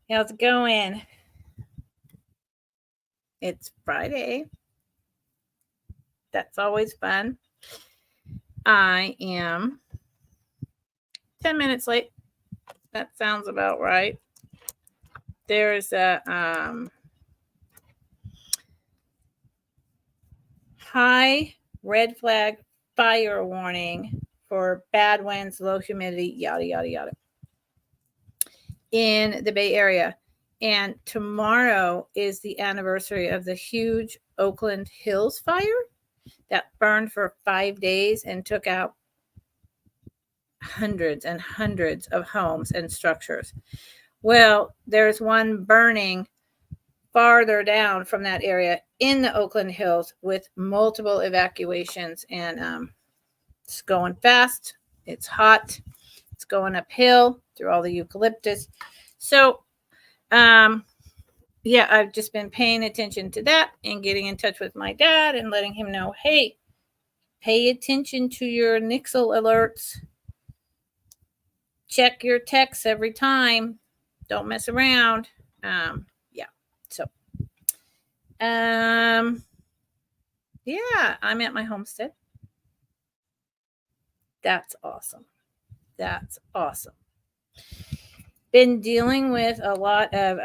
How's it going? It's Friday. That's always fun. I am 10 minutes late. That sounds about right. There's a high red flag fire warning for bad winds, low humidity, yada, yada, yada, in the Bay Area. And tomorrow is the anniversary of the huge Oakland Hills fire that burned for 5 days and took out hundreds and hundreds of homes and structures. Well, there's one burning farther down from that area in the Oakland Hills with multiple evacuations, and it's going fast. It's hot. It's going uphill through all the eucalyptus. So, yeah, I've just been paying attention to that and getting in touch with my dad and letting him know, hey, pay attention to your Nixle alerts. Check your texts every time. Don't mess around. Yeah. So, yeah, I'm at my homestead. That's awesome. That's awesome. Been dealing with a lot of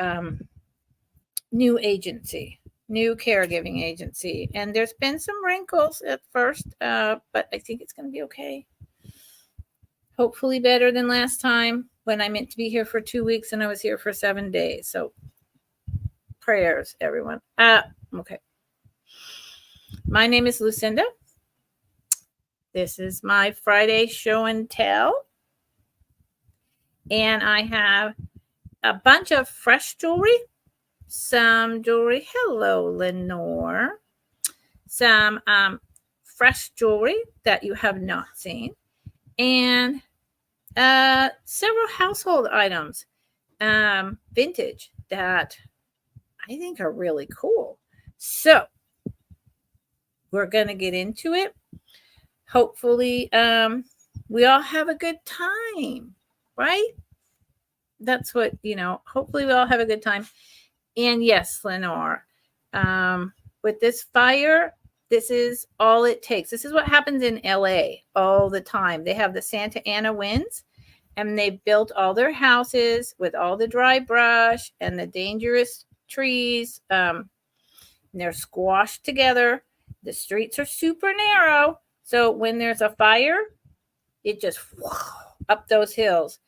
new caregiving agency, and there's been some wrinkles at first, but I think it's going to be okay. Hopefully better than last time when I meant to be here for 2 weeks and I was here for 7 days. So prayers, everyone. Okay. My name is Lucinda. This is my Friday show and tell. And I have a bunch of fresh jewelry. Some jewelry. Hello, Lenore. Some fresh jewelry that you have not seen. And several household items, vintage, that I think are really cool. So we're going to get into it. Hopefully, we all have a good time, right? That's what, hopefully we all have a good time. And yes, Lenore, with this fire, this is all it takes. This is what happens in LA all the time. They have the Santa Ana winds, and they built all their houses with all the dry brush and the dangerous trees. And they're squashed together. The streets are super narrow. So when there's a fire, it just up those hills.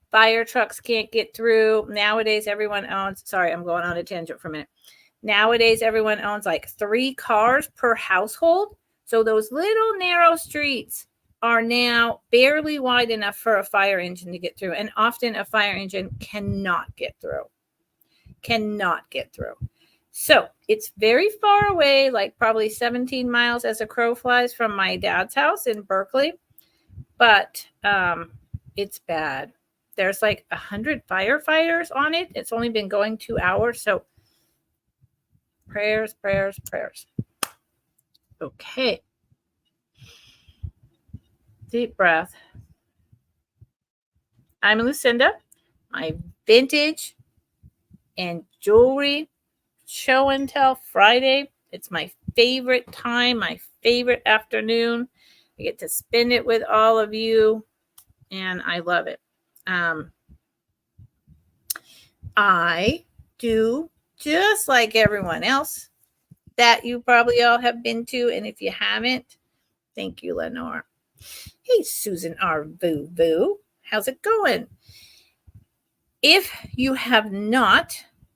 Fire trucks can't get through. Nowadays, everyone owns, sorry, I'm going on a tangent for a minute. Nowadays, everyone owns like 3 cars per household. So those little narrow streets are now barely wide enough for a fire engine to get through. And often a fire engine cannot get through. So it's very far away, like probably 17 miles as a crow flies from my dad's house in Berkeley. But it's bad. There's like 100 firefighters on it. It's only been going 2 hours. So prayers. Okay. Deep breath. I'm Lucinda. My vintage and jewelry show and tell Friday. It's my favorite time, my favorite afternoon. I get to spend it with all of you, and I love it. I do just like everyone else that you probably all have been to, and if you haven't, thank you, Lenore. Hey, Susan R. Boo Boo, how's it going? If you have not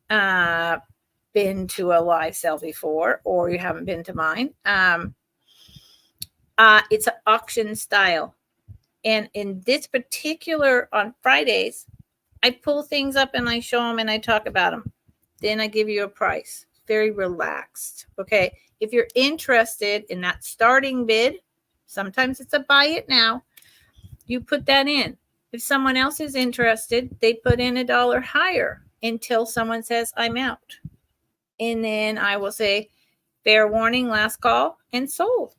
been to a live sale before, or you haven't been to mine, it's an auction style. And in this particular, on Fridays, I pull things up and I show them and I talk about them. Then I give you a price. Very relaxed. Okay. If you're interested in that starting bid, sometimes it's a buy it now. You put that in. If someone else is interested, they put in $1 higher until someone says, I'm out. And then I will say, fair warning, last call, and sold.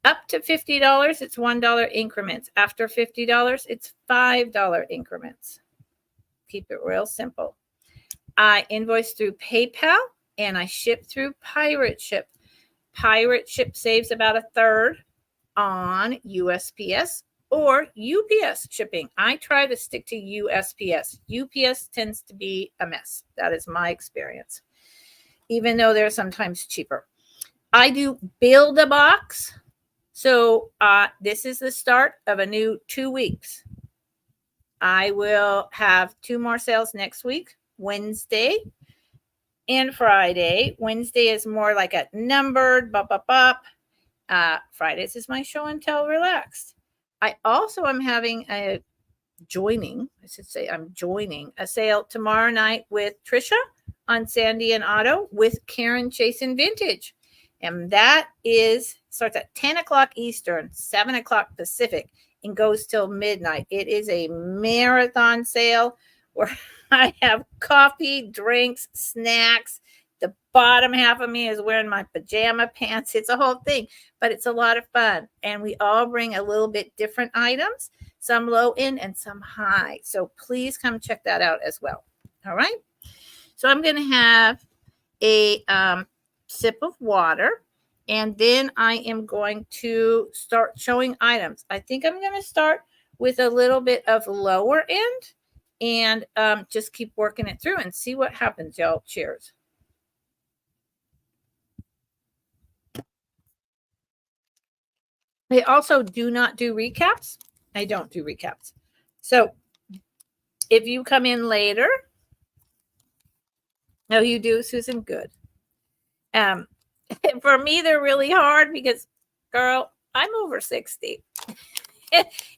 Up to $50, it's $1 increments. After $50, it's $5 increments. Keep it real simple. I invoice through PayPal and I ship through Pirate Ship. Pirate Ship saves about a third on USPS or UPS shipping. I try to stick to USPS. UPS tends to be a mess. That is my experience, even though they're sometimes cheaper. I do build a box. So this is the start of a new 2 weeks. I will have 2 more sales next week, Wednesday and Friday. Wednesday is more like a numbered, Fridays is my show and tell relaxed. I also am having I'm joining a sale tomorrow night with Trisha on Sandy and Otto with Karen Chasin Vintage. And that starts at 10 o'clock Eastern, 7 o'clock Pacific, and goes till midnight. It is a marathon sale where I have coffee, drinks, snacks. The bottom half of me is wearing my pajama pants. It's a whole thing, but it's a lot of fun. And we all bring a little bit different items, some low end and some high. So please come check that out as well. All right. So I'm going to have a sip of water, and then I am going to start showing items. I think I'm going to start with a little bit of lower end and just keep working it through and see what happens, y'all. Cheers. I also do not do recaps. I don't do recaps. So if you come in later, no, you do, Susan. Good. For me, they're really hard because, girl, I'm over 60.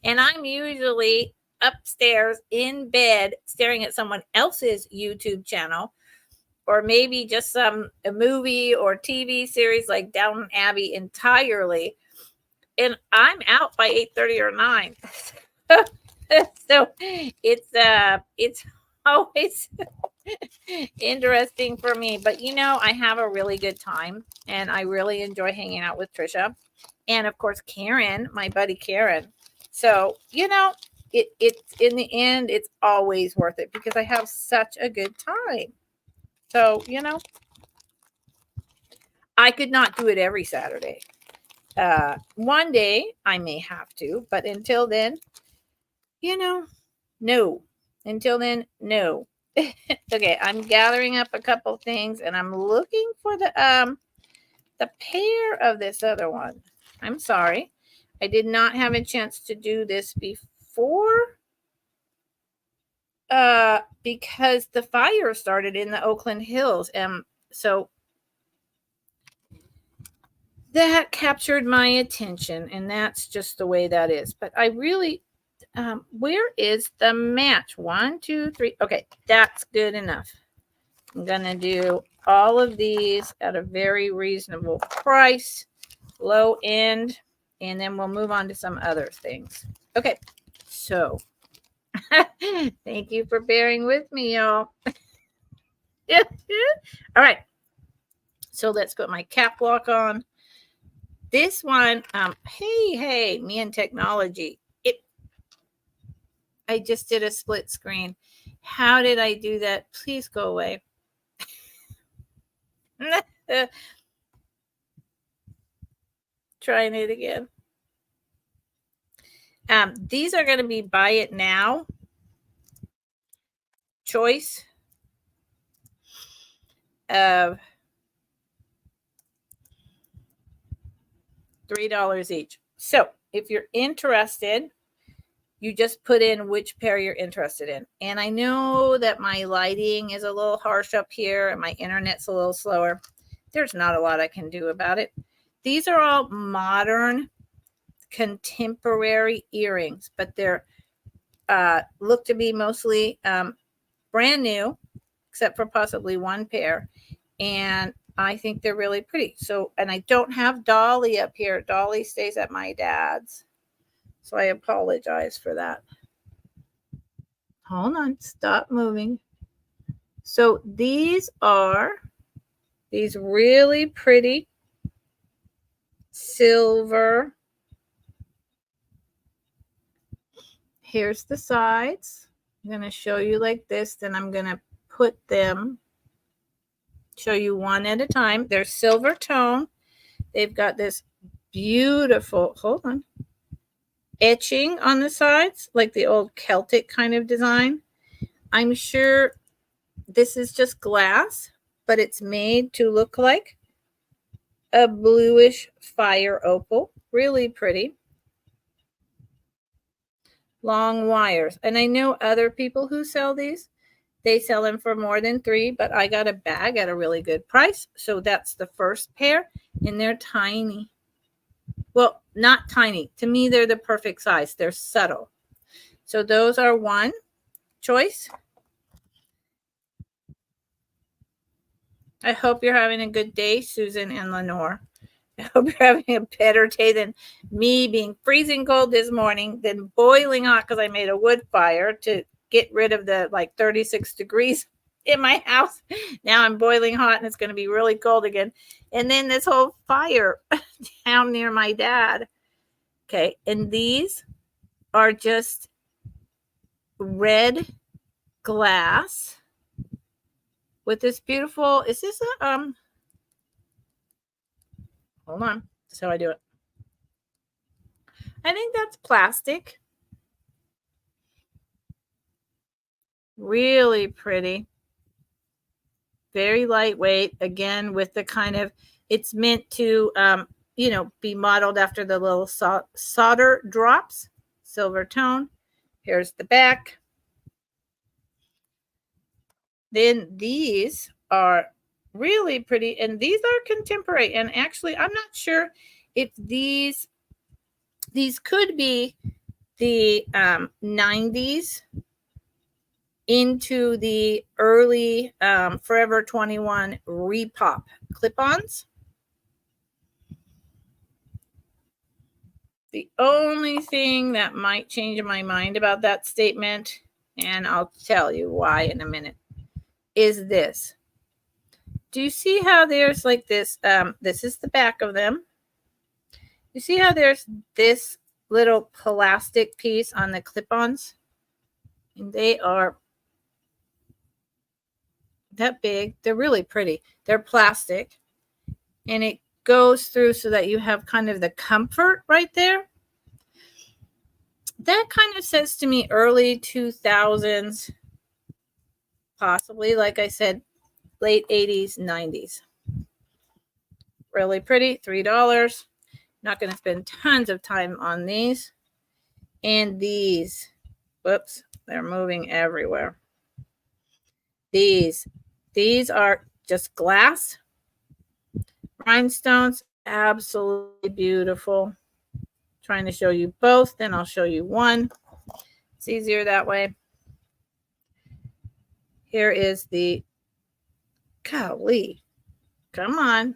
And I'm usually upstairs in bed staring at someone else's YouTube channel, or maybe just a movie or TV series like Downton Abbey entirely. And I'm out by 8:30 or 9. So it's always interesting for me. But I have a really good time and I really enjoy hanging out with Trisha. And of course, Karen, my buddy Karen. So, it's in the end, it's always worth it because I have such a good time. So, I could not do it every Saturday. One day I may have to, but until then, no. Until then, no. Okay, I'm gathering up a couple things and I'm looking for the pair of this other one. I'm sorry. I did not have a chance to do this before because the fire started in the Oakland Hills. So that captured my attention, and that's just the way that is. But I really, where is the match? 1, 2, 3. Okay, that's good enough. I'm going to do all of these at a very reasonable price, low end, and then we'll move on to some other things. Okay, so thank you for bearing with me, y'all. All right, so let's put my cap lock on. This one, hey, me and technology. I just did a split screen. How did I do that? Please go away. Trying it again. These are going to be buy it now. Choice of $3 each. So if you're interested, you just put in which pair you're interested in. And I know that my lighting is a little harsh up here and my internet's a little slower. There's not a lot I can do about it. These are all modern, contemporary earrings, but they're look to be mostly brand new, except for possibly one pair. And I think they're really pretty. So, and I don't have Dolly up here. Dolly stays at my dad's. So I apologize for that. Hold on. Stop moving. So these are these really pretty silver. Here's the sides. I'm going to show you like this. Then I'm going to put them, show you one at a time. They're silver tone. They've got this beautiful, hold on, etching on the sides, like the old Celtic kind of design. I'm sure this is just glass, but it's made to look like a bluish fire opal. Really pretty. Long wires. And I know other people who sell these. They sell them for more than $3, but I got a bag at a really good price. So that's the first pair, and they're tiny. Well, not tiny. To me, they're the perfect size. They're subtle. So those are one choice. I hope you're having a good day, Susan and Lenore. I hope you're having a better day than me being freezing cold this morning, then boiling hot because I made a wood fire to get rid of the like 36 degrees in my house. Now I'm boiling hot and it's going to be really cold again. And then this whole fire down near my dad. Okay. And these are just red glass with this beautiful, is this a, hold on. That's how I do it. I think that's plastic. Really pretty. Very lightweight. Again, with the kind of, it's meant to, be modeled after the little solder drops. Silver tone. Here's the back. Then these are really pretty. And these are contemporary. And actually, I'm not sure if these could be the 90s into the early Forever 21 Repop clip-ons. The only thing that might change my mind about that statement, and I'll tell you why in a minute, is this. Do you see how there's like this? This is the back of them. You see how there's this little plastic piece on the clip-ons? And they are that big. They're really pretty. They're plastic. And it goes through so that you have kind of the comfort right there. That kind of says to me early 2000s, possibly, like I said, late 80s, 90s. Really pretty, $3. Not going to spend tons of time on these. And these, whoops, they're moving everywhere. These are just glass rhinestones, absolutely beautiful. Trying to show you both, then I'll show you one. It's easier that way. Here is the, golly, come on.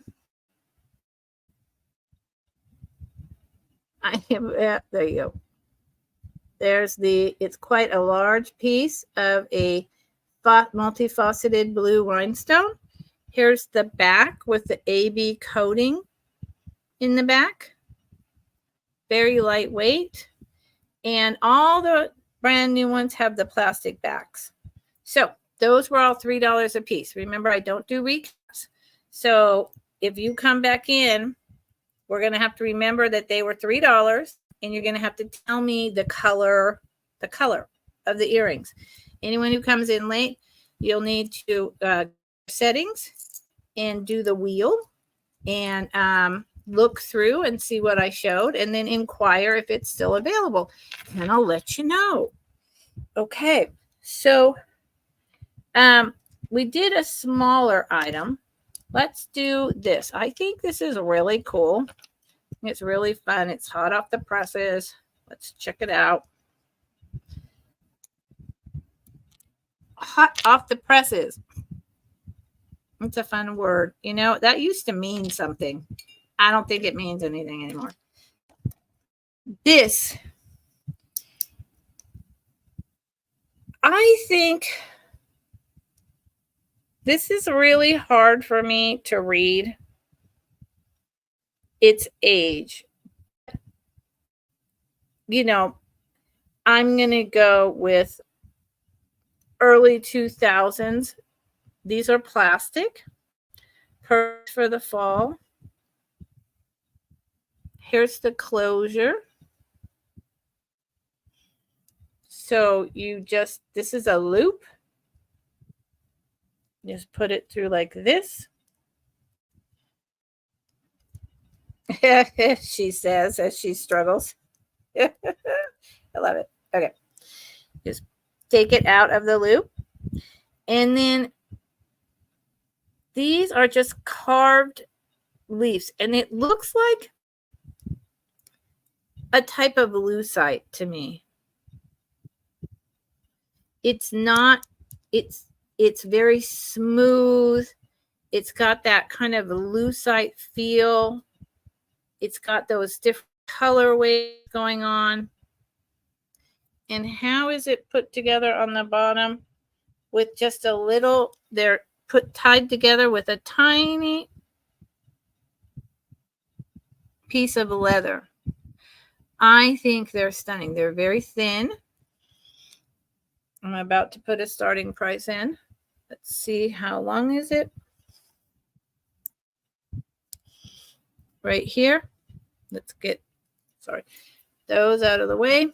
I am at, there you go. There's the, it's quite a large piece of a multifaceted blue rhinestone. Here's the back with the AB coating in the back. Very lightweight. And all the brand new ones have the plastic backs. So those were all $3 a piece. Remember, I don't do recaps. So if you come back in, we're going to have to remember that they were $3, and you're going to have to tell me the color of the earrings. Anyone who comes in late, you'll need to settings and do the wheel and look through and see what I showed, and then inquire if it's still available, and I'll let you know. Okay, so we did a smaller item. Let's do this. I think this is really cool. It's really fun. It's hot off the presses. Let's check it out. Hot off the presses. It's a fun word. You know, that used to mean something. I don't think it means anything anymore. This, I think this is really hard for me to read its age. You know, I'm going to go with early 2000s These are plastic. Perfect for the fall. Here's the closure. So you just, this is a loop. Just put it through like this. She says as she struggles. I love it. Okay. Just take it out of the loop. And then these are just carved leaves. And it looks like a type of lucite to me. It's not, it's very smooth. It's got that kind of lucite feel. It's got those different colorways going on. And how is it put together on the bottom? With just a little, they're tied together with a tiny piece of leather. I think they're stunning. They're very thin. I'm about to put a starting price in. Let's see, how long is it? Right here. Let's get, those out of the way.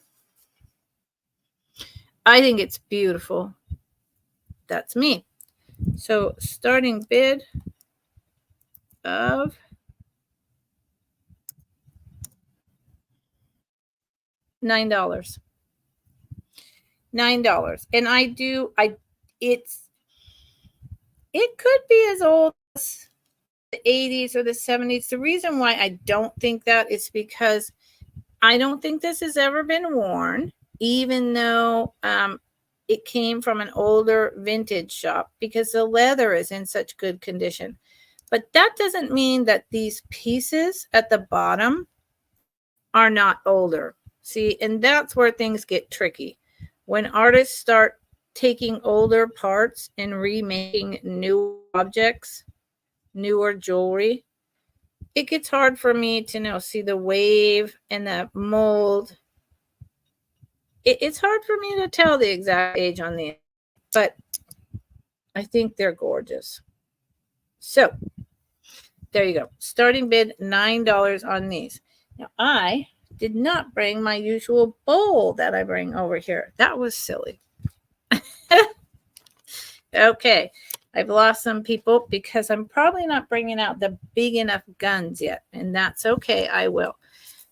I think it's beautiful. That's me. So starting bid of $9. $9. And it could be as old as the 80s or the 70s. The reason why I don't think that is because I don't think this has ever been worn, even though it came from an older vintage shop, because the leather is in such good condition. But that doesn't mean that these pieces at the bottom are not older. See, and that's where things get tricky. When artists start taking older parts and remaking new objects, newer jewelry, it gets hard for me to know. See the wave and the mold. It's hard for me to tell the exact age on these, but I think they're gorgeous. So there you go. Starting bid $9 on these. Now I did not bring my usual bowl that I bring over here. That was silly. Okay. I've lost some people because I'm probably not bringing out the big enough guns yet, and that's okay. I will.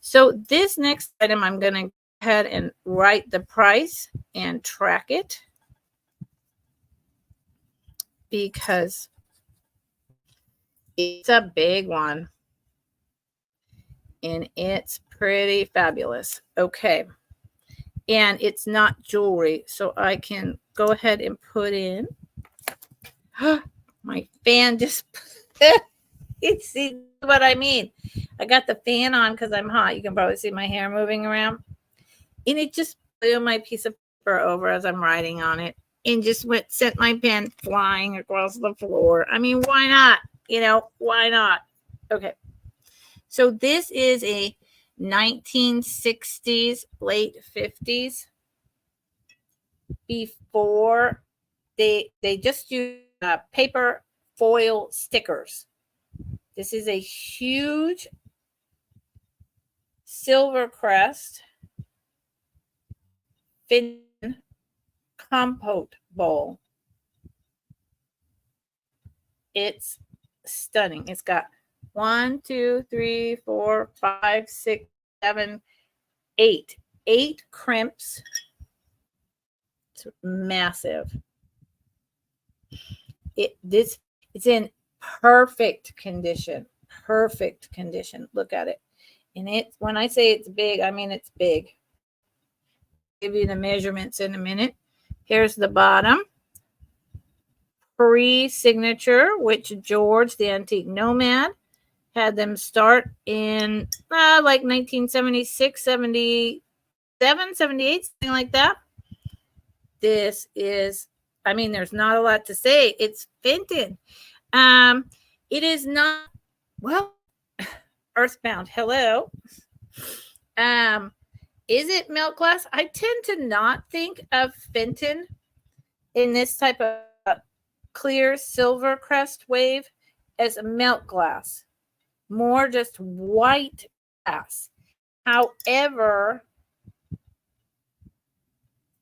So this next item, I'm going to go ahead and write the price and track it because it's a big one and it's pretty fabulous. Okay. And it's not jewelry, so I can go ahead and put in my fan just you see what I mean. I got the fan on because I'm hot. You can probably see my hair moving around. And it just blew my piece of paper over as I'm writing on it and just sent my pen flying across the floor. I mean, why not? Why not? Okay. So this is a 1960s, late 50s. Before they just used paper foil stickers. This is a huge silver crest fin compote bowl. It's stunning. It's got 1, 2, 3, 4, 5, 6, 7, 8. 8 crimps. It's massive. It's in perfect condition. Perfect condition. Look at it. And when I say it's big, I mean it's big. I'll give you the measurements in a minute. Here's the bottom. Pre-signature, which George, the Antique Nomad, had them start in like 1976, 77, 78, something like that. This is, I mean, there's not a lot to say. It's Fenton. It is not, well, earthbound. Hello. Is it melt glass? I tend to not think of Fenton in this type of clear silver crest wave as a melt glass, more just white glass. However,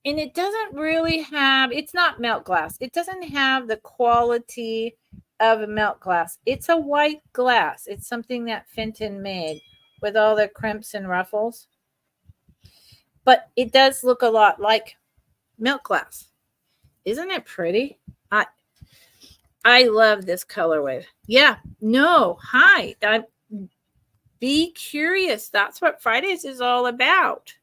and it doesn't really have, it's not melt glass. It doesn't have the quality of a melt glass. It's a white glass. It's something that Fenton made with all the crimps and ruffles. But it does look a lot like melt glass. Isn't it pretty? I love this colorway. Yeah, no, hi. Be curious. That's what Fridays is all about.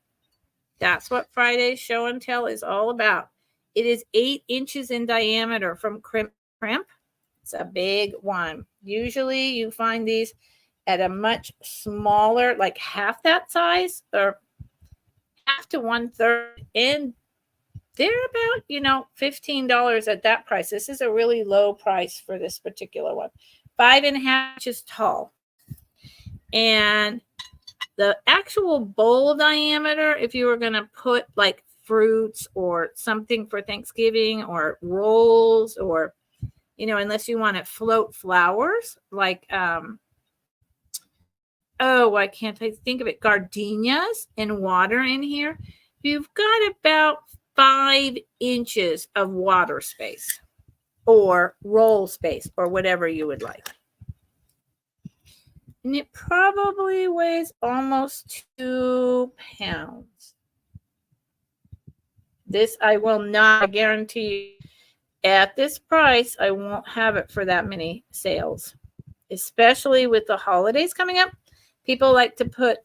That's what Friday's show and tell is all about. It is 8 inches in diameter from crimp. It's a big one. Usually you find these at a much smaller, like half that size or half to 1/3. And they're about, $15 at that price. This is a really low price for this particular one. 5.5 inches tall. And the actual bowl diameter, if you were going to put like fruits or something for Thanksgiving or rolls or, unless you want to float flowers like, why can't I think of it? Gardenias and water in here. You've got about 5 inches of water space or roll space or whatever you would like. And it probably weighs almost 2 pounds. This I will not, I guarantee you, at this price, I won't have it for that many sales. Especially with the holidays coming up. People like to put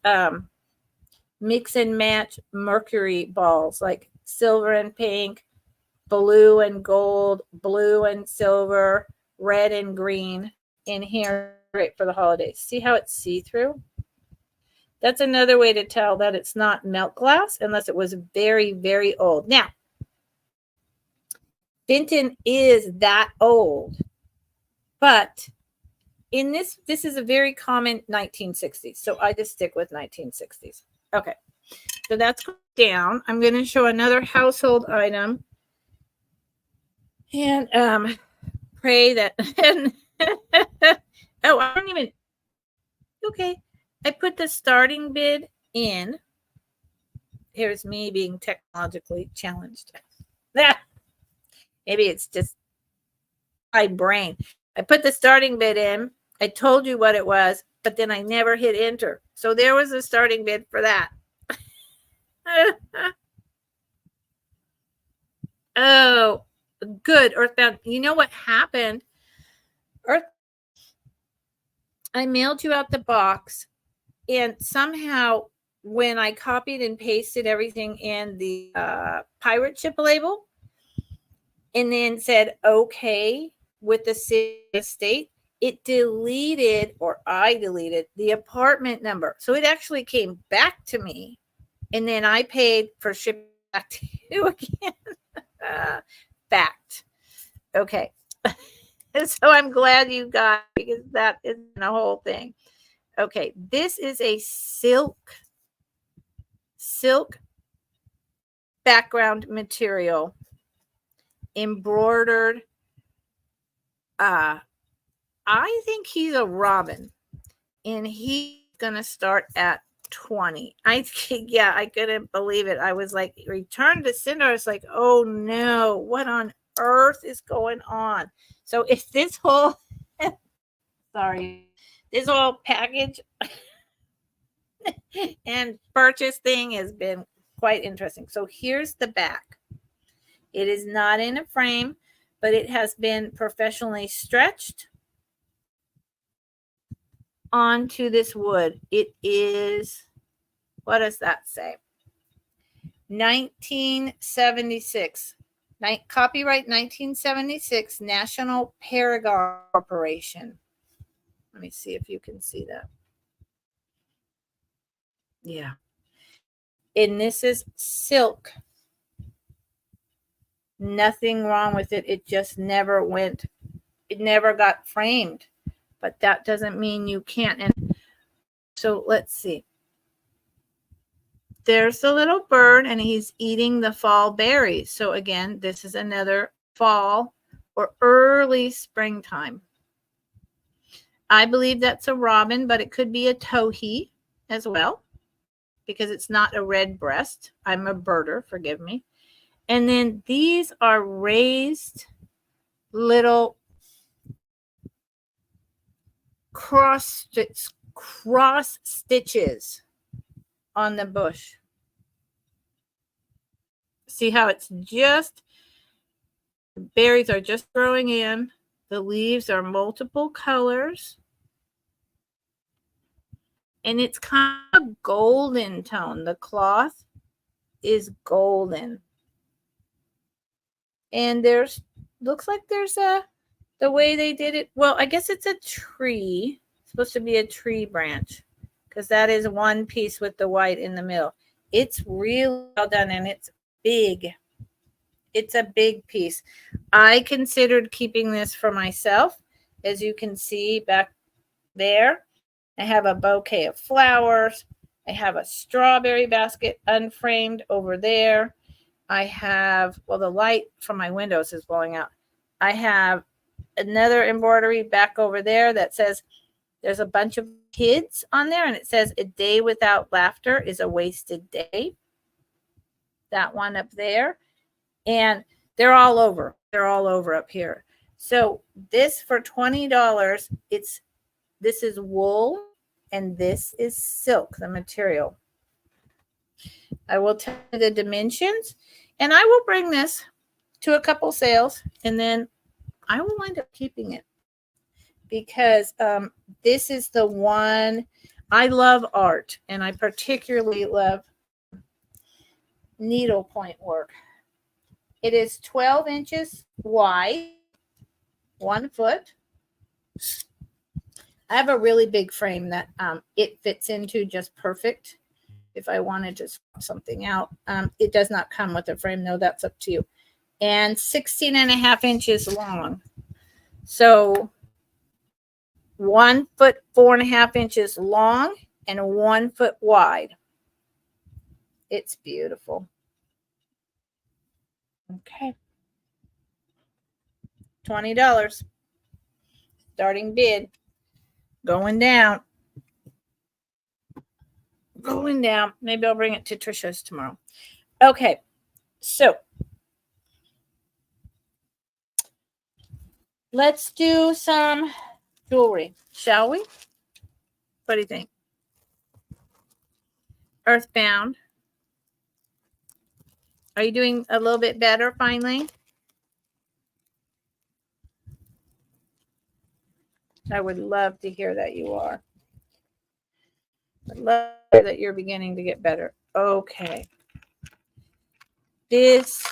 mix and match mercury balls, like silver and pink, blue and gold, blue and silver, red and green in here. Great for the holidays. See how it's see-through? That's another way to tell that it's not melt glass unless it was very, very old. Now, Fenton is that old, but in this is a very common 1960s. So I just stick with 1960s. Okay. So that's down. I'm going to show another household item and pray that oh, I don't even. Okay. I put the starting bid in. Here's me being technologically challenged. Maybe it's just my brain. I put the starting bid in. I told you what it was, but then I never hit enter. So there was a starting bid for that. Oh, good. Earthbound. You know what happened? I mailed you out the box, and somehow when I copied and pasted everything in the pirate ship label and then said okay with the state, it deleted, or I deleted, the apartment number. So it actually came back to me, and then I paid for shipping back to you again. Fact. Okay. So I'm glad you got it, because that isn't a whole thing. Okay, this is a silk background material, embroidered. I think he's a robin, and he's gonna start at 20. I couldn't believe it. I was like, return to sender. I was like, oh no, what on earth is going on? So if this whole this whole package and purchase thing has been quite interesting. So here's the back. It is not in a frame, but it has been professionally stretched onto this wood. It is, what does that say? 1976. Copyright 1976, National Paragon Corporation. Let me see if you can see that. Yeah. And this is silk. Nothing wrong with it. It just never went. It never got framed. But that doesn't mean you can't. And so let's see. There's the little bird, and he's eating the fall berries. So again, this is another fall or early springtime. I believe that's a robin, but it could be a towhee as well because it's not a red breast. I'm a birder, forgive me. And then these are raised little cross stitches on the bush. See how it's just, the berries are just growing in. The leaves are multiple colors. And it's kind of a golden tone. The cloth is golden. And there's, looks like there's the way they did it. Well, I guess it's a tree. It's supposed to be a tree branch because that is one piece with the white in the middle. It's really well done and it's big. It's a big piece. I considered keeping this for myself. As you can see back there, I have a bouquet of flowers. I have a strawberry basket unframed over there. I have, well, the light from my windows is blowing out. I have another embroidery back over there that says there's a bunch of kids on there, and it says a day without laughter is a wasted day. That one up there. And they're all over. They're all over up here. So this for $20, this is wool and this is silk, the material. I will tell you the dimensions, and I will bring this to a couple sales, and then I will wind up keeping it because this is the one. I love art, and I particularly love needlepoint work. It is 12 inches wide, 1 foot. I have a really big frame that it fits into just perfect. If I wanted to swap something out, it does not come with a frame. No, that's up to you. And 16.5 inches long. So 1 foot, 4.5 inches long and 1 foot wide. It's beautiful. Okay. $20. Starting bid. Going down. Going down. Maybe I'll bring it to Trisha's tomorrow. Okay. So let's do some jewelry, shall we? What do you think? Earthbound. Are you doing a little bit better finally? I would love to hear that you are. I'd love that you're beginning to get better. Okay. This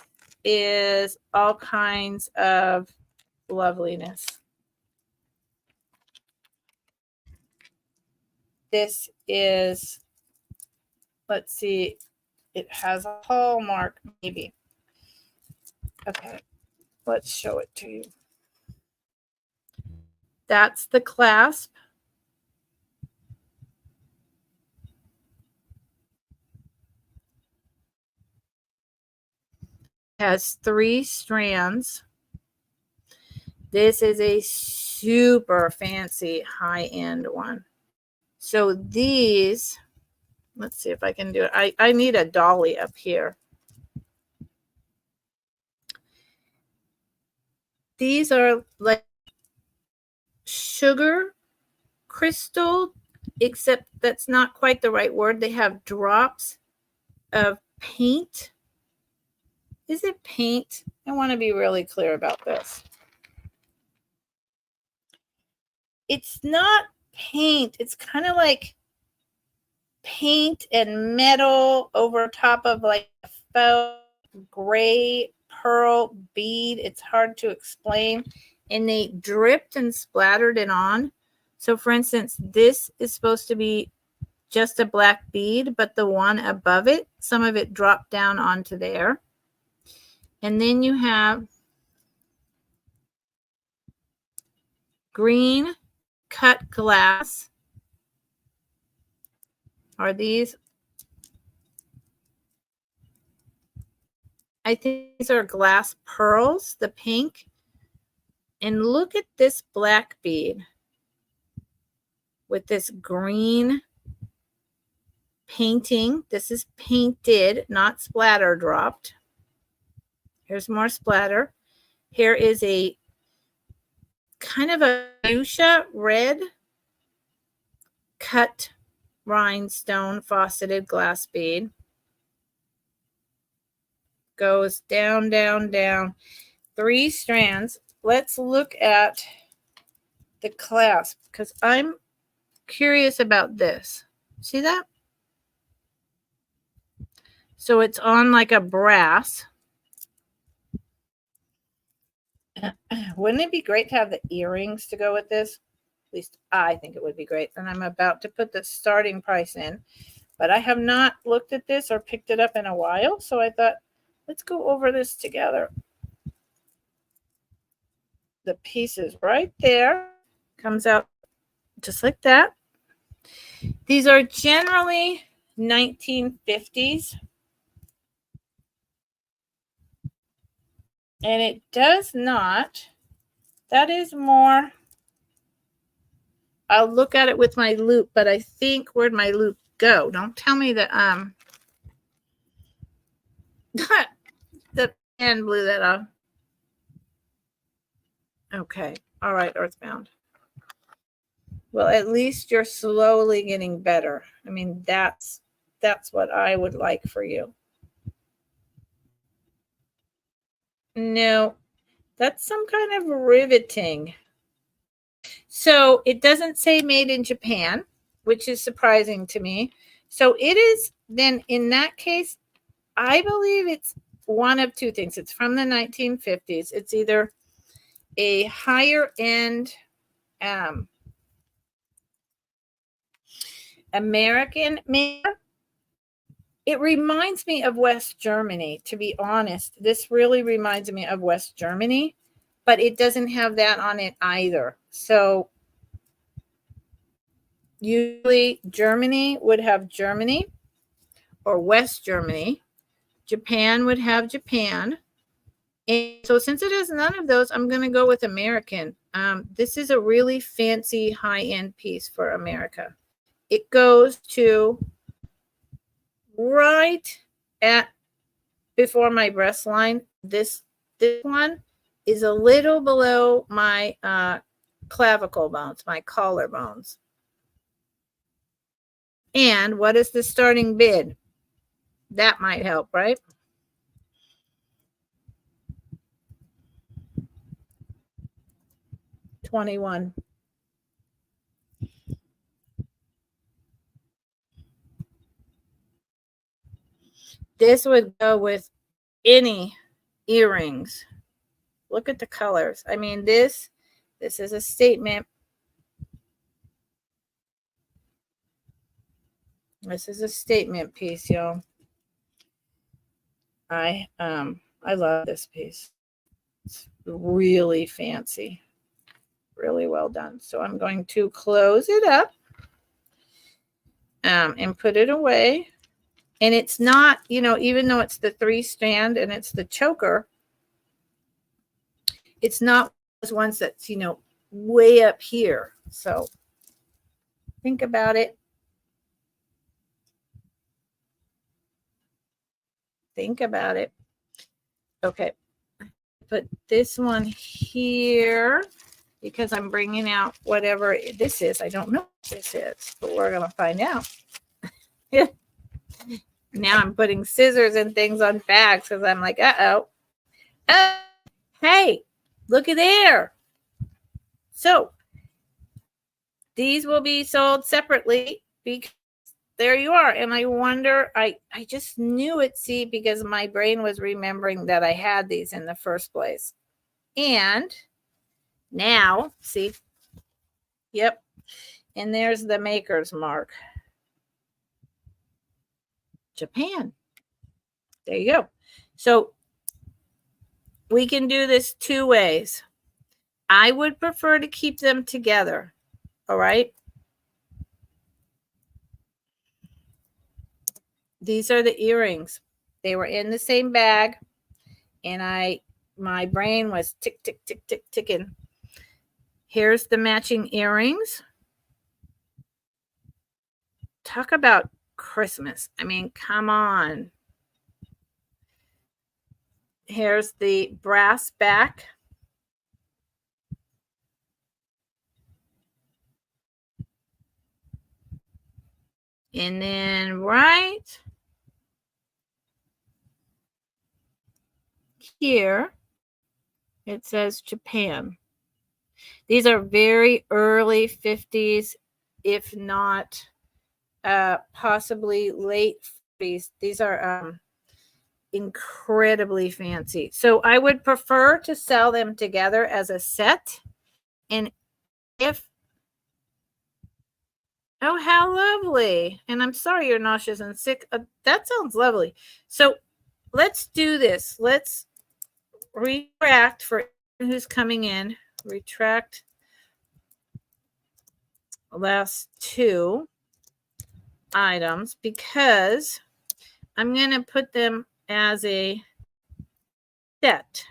is all kinds of loveliness. This is, let's see, it has a hallmark maybe. Okay, let's show it to you. That's the clasp. It has 3 strands. This is a super fancy high-end one. So these, let's see if I can do it. I need a dolly up here. These are like sugar crystal, except that's not quite the right word. They have drops of paint. Is it paint? I want to be really clear about this. It's not paint. It's kind of like paint and metal over top of like a faux gray pearl bead. It's hard to explain. And they dripped and splattered it on. So for instance, this is supposed to be just a black bead, but the one above it, some of it dropped down onto there. And then you have green cut glass. Are these? I think these are glass pearls, the pink. And look at this black bead with this green painting. This is painted, not splatter dropped. Here's more splatter. Here is a kind of a fuchsia red cut rhinestone faceted glass bead. Goes down, down, down. 3 strands. Let's look at the clasp because I'm curious about this. See that? So it's on like a brass. Wouldn't it be great to have the earrings to go with this? At least I think it would be great. And I'm about to put the starting price in, but I have not looked at this or picked it up in a while. So I thought, let's go over this together. The pieces right there. Comes out just like that. These are generally 1950s. And it does not. That is more. I'll look at it with my loop, but I think where'd my loop go? Don't tell me that the pen blew that off. Okay. All right, Earthbound. Well, at least you're slowly getting better. I mean, that's what I would like for you. No, that's some kind of riveting. So it doesn't say made in Japan, which is surprising to me. So it is then in that case, I believe it's one of 2 things. It's from the 1950s. It's either a higher end American maker. It reminds me of West Germany, to be honest. This really reminds me of West Germany, but it doesn't have that on it either. So usually Germany would have Germany or West Germany. Japan would have Japan. And so since it has none of those, I'm going to go with American. This is a really fancy high-end piece for America. It goes to right at before my breast line. This one is a little below my clavicle bones, my collarbones. And what is the starting bid? That might help, right? $21. This would go with any earrings. Look at the colors. I mean, this is a statement. This is a statement piece, y'all. I love this piece. It's really fancy. Really well done. So I'm going to close it up and put it away. And it's not, even though it's the 3-strand and it's the choker, it's not those ones that's, way up here. So think about it. Think about it. Okay. Put this one here because I'm bringing out whatever this is. I don't know what this is, but we're going to find out. Yeah. Now I'm putting scissors and things on bags because I'm like, uh-oh. Hey, look at there. So these will be sold separately because there you are. And I wonder, I just knew it, see, because my brain was remembering that I had these in the first place. And now, see, yep. And there's the maker's mark. Japan. There you go. So we can do this 2 ways. I would prefer to keep them together. All right. These are the earrings. They were in the same bag. And my brain was tick, tick, tick, tick, ticking. Here's the matching earrings. Talk about Christmas. I mean, come on. Here's the brass back. And then right here, it says Japan. These are very early 50s, if not possibly late 40s. These are incredibly fancy. So I would prefer to sell them together as a set. And if, oh, how lovely. And I'm sorry you're nauseous and sick. That sounds lovely. So let's do this. Let's retract for who's coming in. Retract last two items because I'm going to put them as a set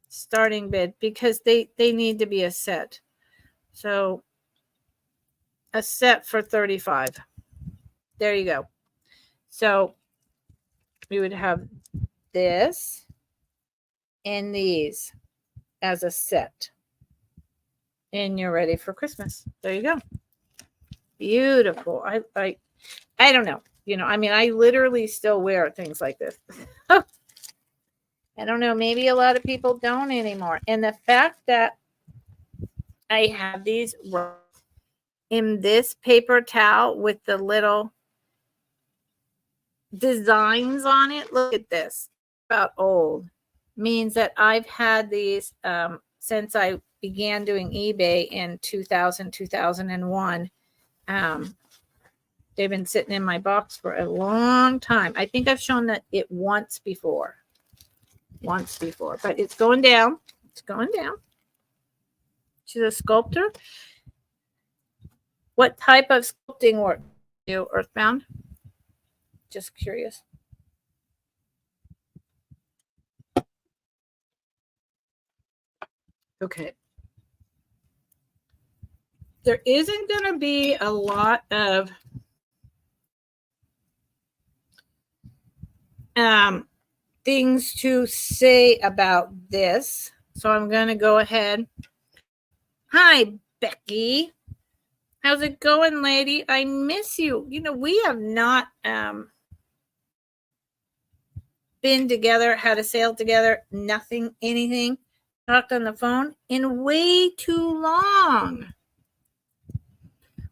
starting bid because they need to be a set. So a set for 35. There you go. So we would have this and these as a set. And you're ready for Christmas. There you go. Beautiful. I don't know. You know, I mean, I literally still wear things like this. I don't know. Maybe a lot of people don't anymore. And the fact that I have these in this paper towel with the little designs on it. Look at this. About old. Means that I've had these since I began doing eBay in 2000, 2001. They've been sitting in my box for a long time. I think I've shown that it once before. But it's going down. It's going down. She's a sculptor. What type of sculpting work do you do, Earthbound? Just curious. Okay. There isn't going to be a lot of things to say about this. So I'm going to go ahead. Hi, Becky. How's it going, lady? I miss you. You know, we have not been together, had a sale together, nothing, anything, talked on the phone in way too long.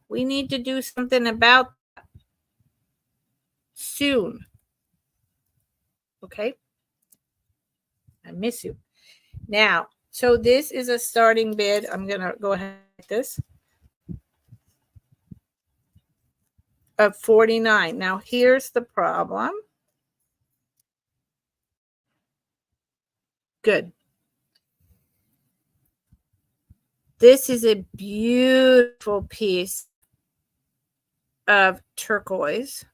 We need to do something about that soon. Okay? I miss you. Now, so this is a starting bid. I'm going to go ahead with this. Of 49. Now, here's the problem. Good. This is a beautiful piece of turquoise.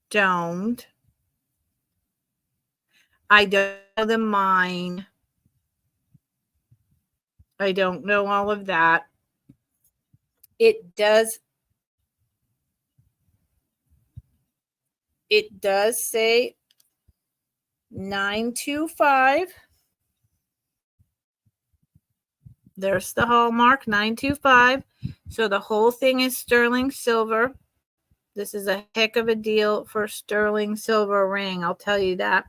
Domed. I don't know the mine. I don't know all of that. It does say 925. There's the hallmark, 925. So the whole thing is sterling silver. This is a heck of a deal for a sterling silver ring. I'll tell you that.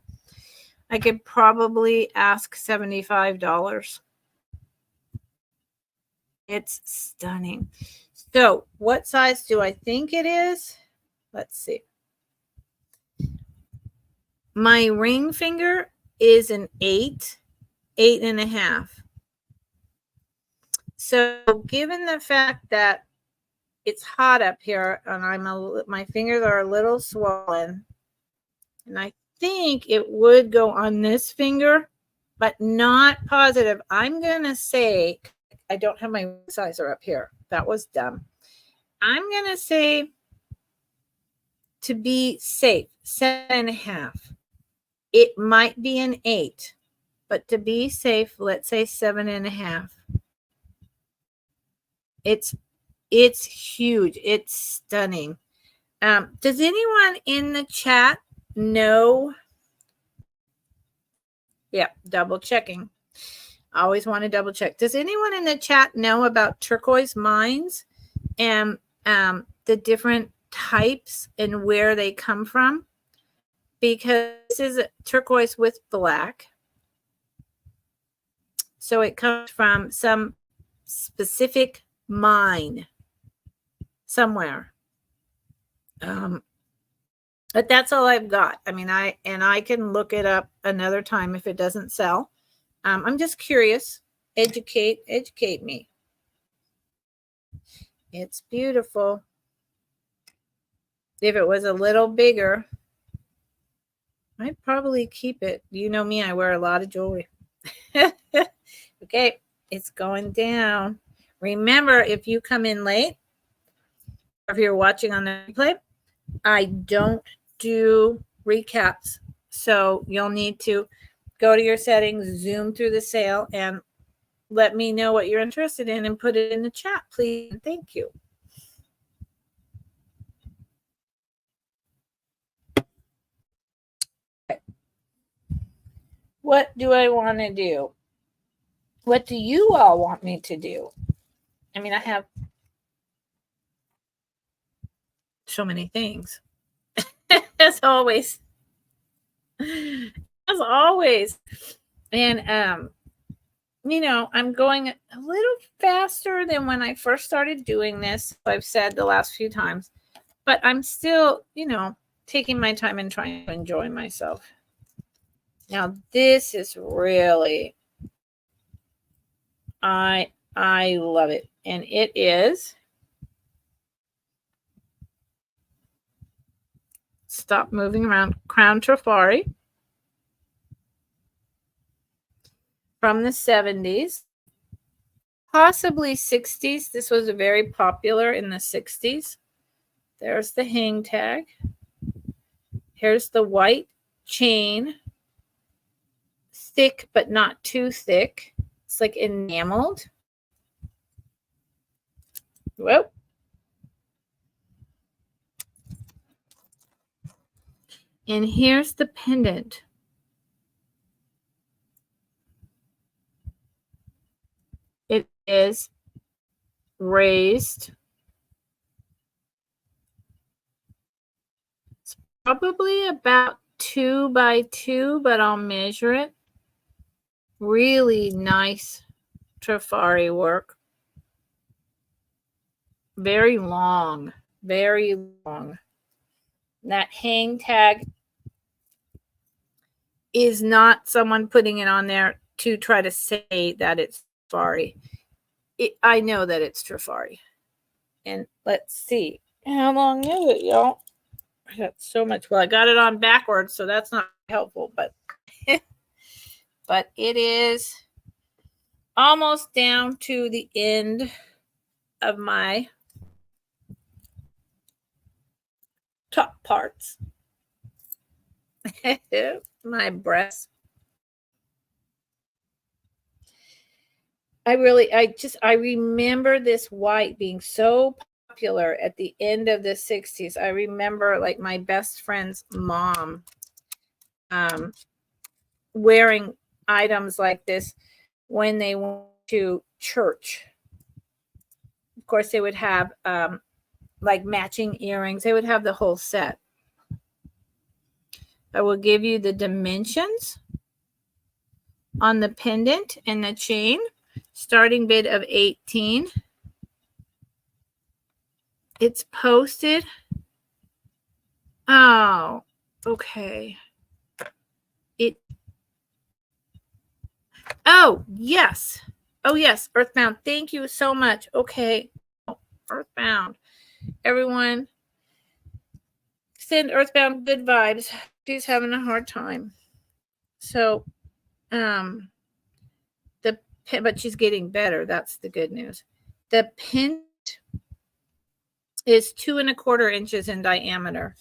I could probably ask $75. It's stunning. So what size do I think it is? Let's see. My ring finger is an 8.5. So given the fact that it's hot up here and my fingers are a little swollen, and I think it would go on this finger, but not positive. I'm going to say, I don't have my sizer up here. That was dumb. I'm going to say, to be safe, 7.5. It might be an 8. but to be safe, let's say 7.5. It's huge. It's stunning. Does anyone in the chat know? Yeah, double checking. I always want to double check. Does anyone in the chat know about turquoise mines and the different types and where they come from? Because this is turquoise with black. So it comes from some specific mine somewhere. But that's all I've got. I mean, I can look it up another time if it doesn't sell. I'm just curious. Educate me. It's beautiful. If it was a little bigger, I'd probably keep it. You know me, I wear a lot of jewelry. Okay, it's going down. Remember, if you come in late, or if you're watching on the replay, I don't do recaps. So you'll need to go to your settings, zoom through the sale, and let me know what you're interested in and put it in the chat, please. Thank you. Okay. What do I want to do? What do you all want me to do? I mean, I have so many things. As always. As always. And you know, I'm going a little faster than when I first started doing this. I've said the last few times, but I'm still, you know, taking my time and trying to enjoy myself. Now, this is really, I love it. And it is, stop moving around, Crown Trafari from the 70s, possibly 60s. This was very popular in the 60s. There's the hang tag. Here's the white chain. Thick, but not too thick. It's like enameled. Whoa. And here's the pendant. It is raised. It's probably about 2 by 2, but I'll measure it. Really nice Trafari work. Very long, very long. That hang tag is not someone putting it on there to try to say that it's Trafari. I know that it's Trafari. And let's see. How long is it, y'all? I got so much. Well, I got it on backwards, so that's not helpful, but but it is almost down to the end of my top parts. My breasts. I remember this white being so popular at the end of the 60s. I remember like my best friend's mom wearing items like this when they went to church. Of course, they would have like matching earrings. They would have the whole set. I will give you the dimensions on the pendant and the chain. Starting bid of 18. It's posted. Oh, okay. Oh, yes. Oh, yes. Earthbound. Thank you so much. Okay. Earthbound. Everyone, send Earthbound good vibes. She's having a hard time. So, but she's getting better. That's the good news. The pin is 2 1/4 inches in diameter.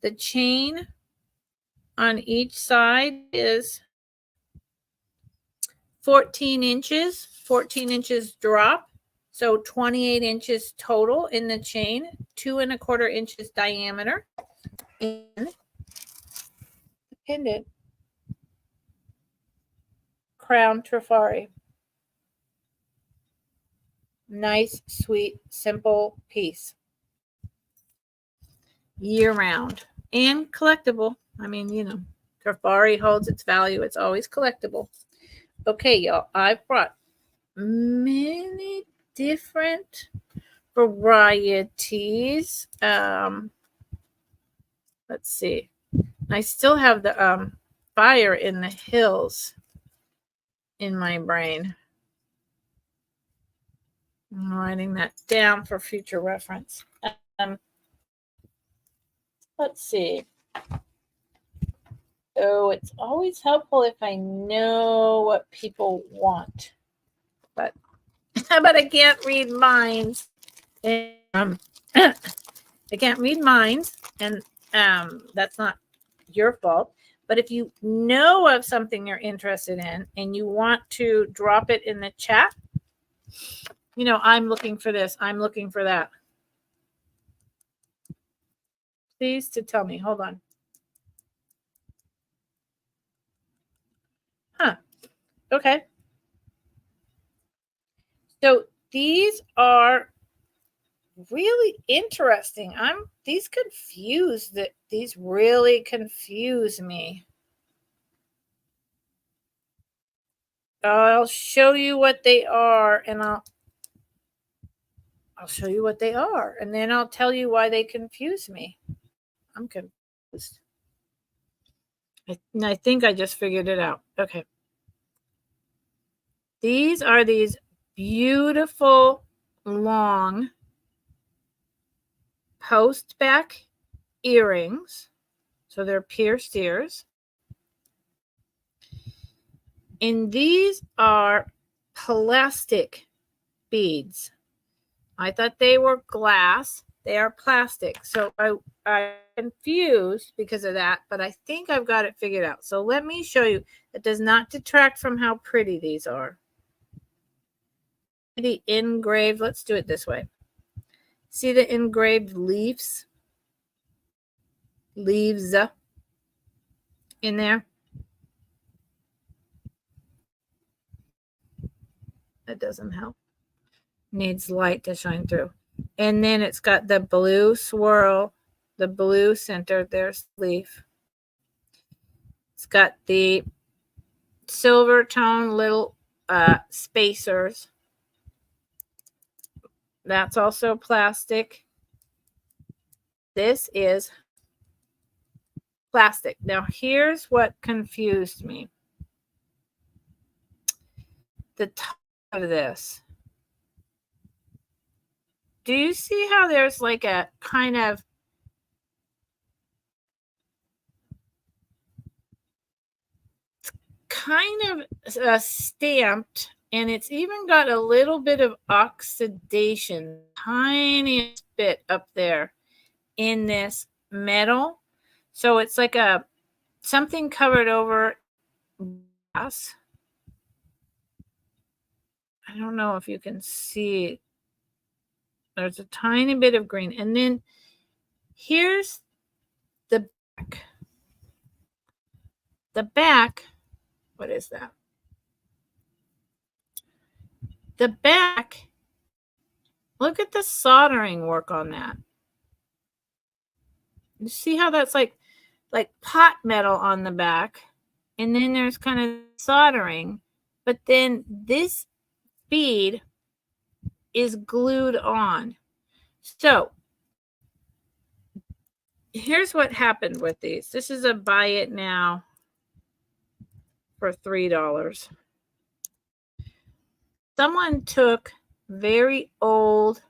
The chain on each side is 14 inches drop. So 28 inches total in the chain, 2¼ inches diameter. And the pendant, crown trifari. Nice, sweet, simple piece. Year round and collectible. I mean, you know, trifari holds its value. It's always collectible. Okay, y'all, I've brought many different varieties. Let's see. I still have the fire in the hills in my brain. I'm writing that down for future reference. Let's see. So it's always helpful if I know what people want. But I can't read minds. I can't read minds, and that's not your fault. But if you know of something you're interested in and you want to drop it in the chat, you know, I'm looking for this, I'm looking for that. Please to tell me. Hold on. Huh. Okay. So these are really interesting. These really confuse me. I'll show you what they are, and I'll show you what they are, and then I'll tell you why they confuse me. I'm confused. I think I just figured it out. Okay. These are these beautiful long post back earrings. So they're pierced ears. And these are plastic beads. I thought they were glass. They are plastic. So I'm confused because of that, but I think I've got it figured out. So let me show you. It does not detract from how pretty these are. The engraved, let's do it this way. See the engraved leaves in there? That doesn't help. Needs light to shine through. And then it's got the blue swirl, the blue center. There's the leaf. It's got the silver tone little spacers. That's also plastic. This is plastic. Now, here's what confused me. The top of this. Do you see how there's like a kind of stamped, and it's even got a little bit of oxidation, tiny bit up there in this metal. So it's like something covered over glass. I don't know if you can see. There's a tiny bit of green. And then here's the back. The back, what is that? The back, look at the soldering work on that. You see how that's like pot metal on the back, and then there's kind of soldering, but then this bead is glued on. So here's what happened with these. This is a buy it now for $3. Someone took very old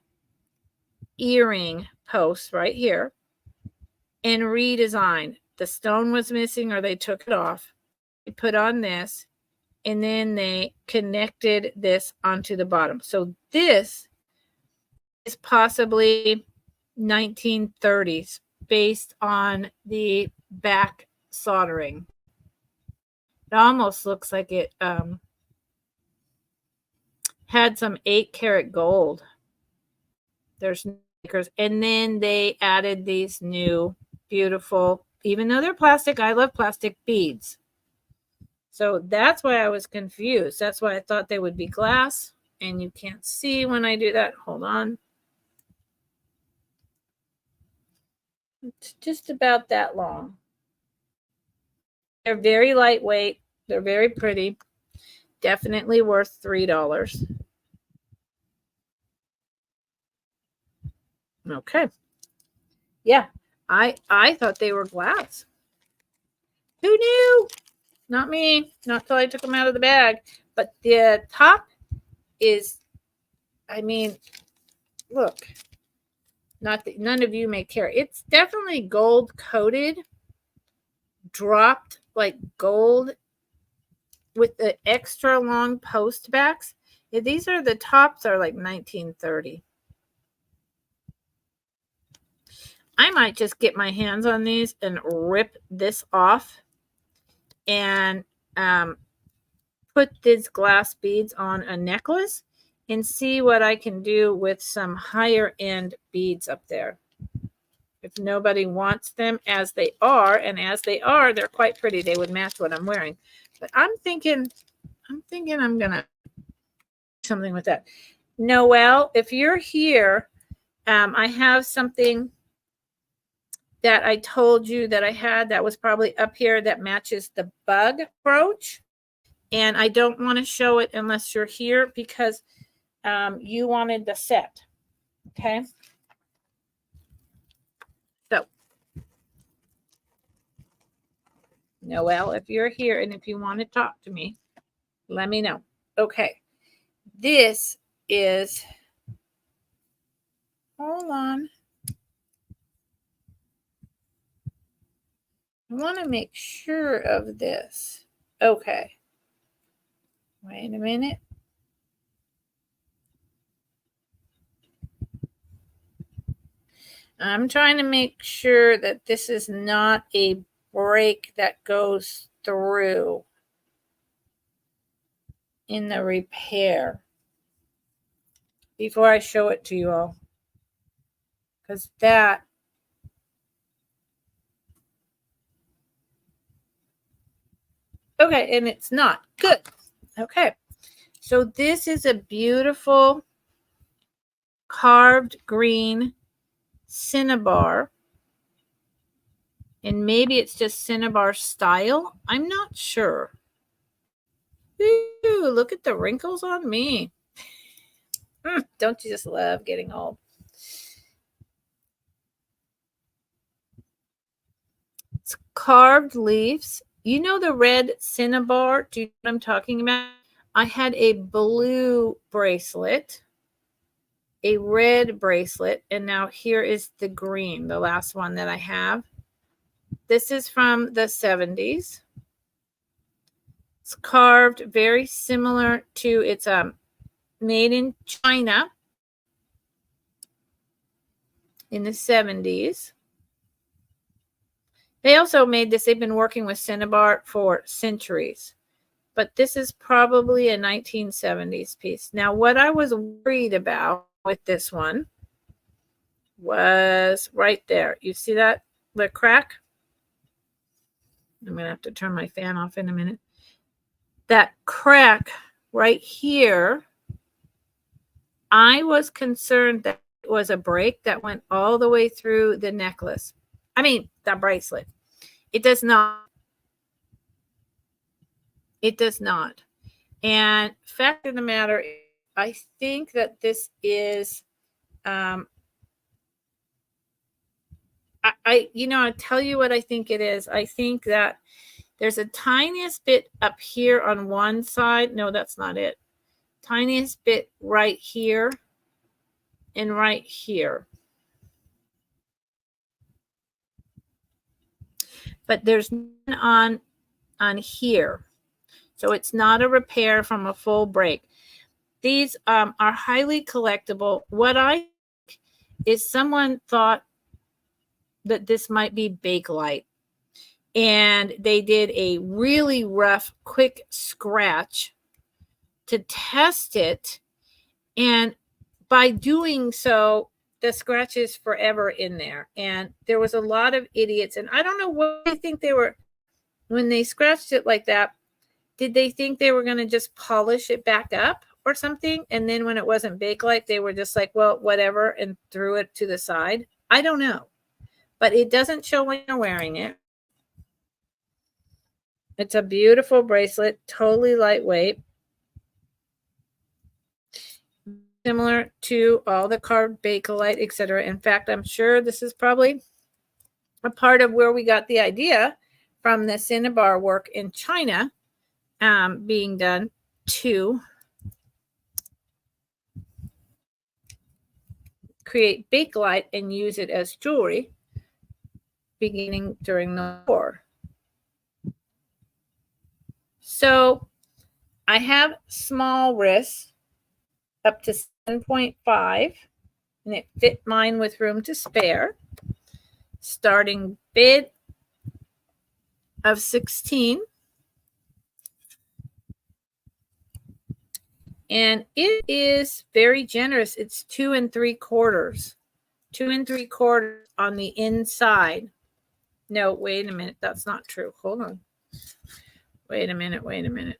earring posts right here and redesigned. The stone was missing, or they took it off. They put on this, and then they connected this onto the bottom. So this is possibly 1930s based on the back soldering. It almost looks like it had some 8-karat gold. There's makers, and then they added these new beautiful, even though they're plastic, I love plastic beads. So that's why I was confused. That's why I thought they would be glass, and you can't see when I do that. Hold on. It's just about that long. They're very lightweight. They're very pretty. Definitely worth $3. Okay. Yeah, I thought they were glass. Who knew? Not me. Not till I took them out of the bag. But the top is, I mean, look. Not that none of you may care. It's definitely gold coated, dropped like gold with the extra long post backs. Yeah, these are the tops are like 1930. I might just get my hands on these and rip this off and put these glass beads on a necklace and see what I can do with some higher end beads up there. If nobody wants them as they are, and as they are, they're quite pretty. They would match what I'm wearing. But I'm thinking I'm gonna do something with that. Noelle, if you're here, I have something that I told you that I had that was probably up here that matches the bug brooch. And I don't want to show it unless you're here because you wanted the set. Okay. So, Noelle, if you're here and if you want to talk to me, let me know. Okay. This is, hold on. I want to make sure of this. Okay. Wait a minute. I'm trying to make sure that this is not a break that goes through in the repair before I show it to you all. Because that, okay, and it's not. Good. Okay. So this is a beautiful carved green cinnabar. And maybe it's just cinnabar style. I'm not sure. Ooh, look at the wrinkles on me. Don't you just love getting old? It's carved leaves. You know the red cinnabar? Do you know what I'm talking about? I had a blue bracelet, a red bracelet, and now here is the green, the last one that I have. This is from the 70s. It's carved very similar to, it's made in China in the 70s. They also made this, they've been working with cinnabar for centuries. But this is probably a 1970s piece. Now, what I was worried about with this one was right there. You see that? The crack? I'm going to have to turn my fan off in a minute. That crack right here, I was concerned that it was a break that went all the way through the necklace. I mean, the bracelet. It does not. It does not. And fact of the matter is, I think that this is, I'll tell you what I think it is. I think that there's a tiniest bit up here on one side. No, that's not it. Tiniest bit right here and right here. But there's none on here. So it's not a repair from a full break. These are highly collectible. What I think is someone thought that this might be Bakelite. And they did a really rough, quick scratch to test it. And by doing so, the scratch is forever in there. And there was a lot of idiots. And I don't know what they think they were, when they scratched it like that, did they think they were going to just polish it back up or something? And then when it wasn't Bakelite, they were just like, well, whatever, and threw it to the side. I don't know. But it doesn't show when you're wearing it. It's a beautiful bracelet, totally lightweight. Similar to all the carved Bakelite, etc. In fact, I'm sure this is probably a part of where we got the idea from the cinnabar work in China being done to create Bakelite and use it as jewelry beginning during the war. So I have small wrists up to 7.5, and it fit mine with room to spare. Starting bid of 16. And it is very generous. It's 2 3/4. 2 3/4 on the inside. No, wait a minute. That's not true. Hold on. Wait a minute.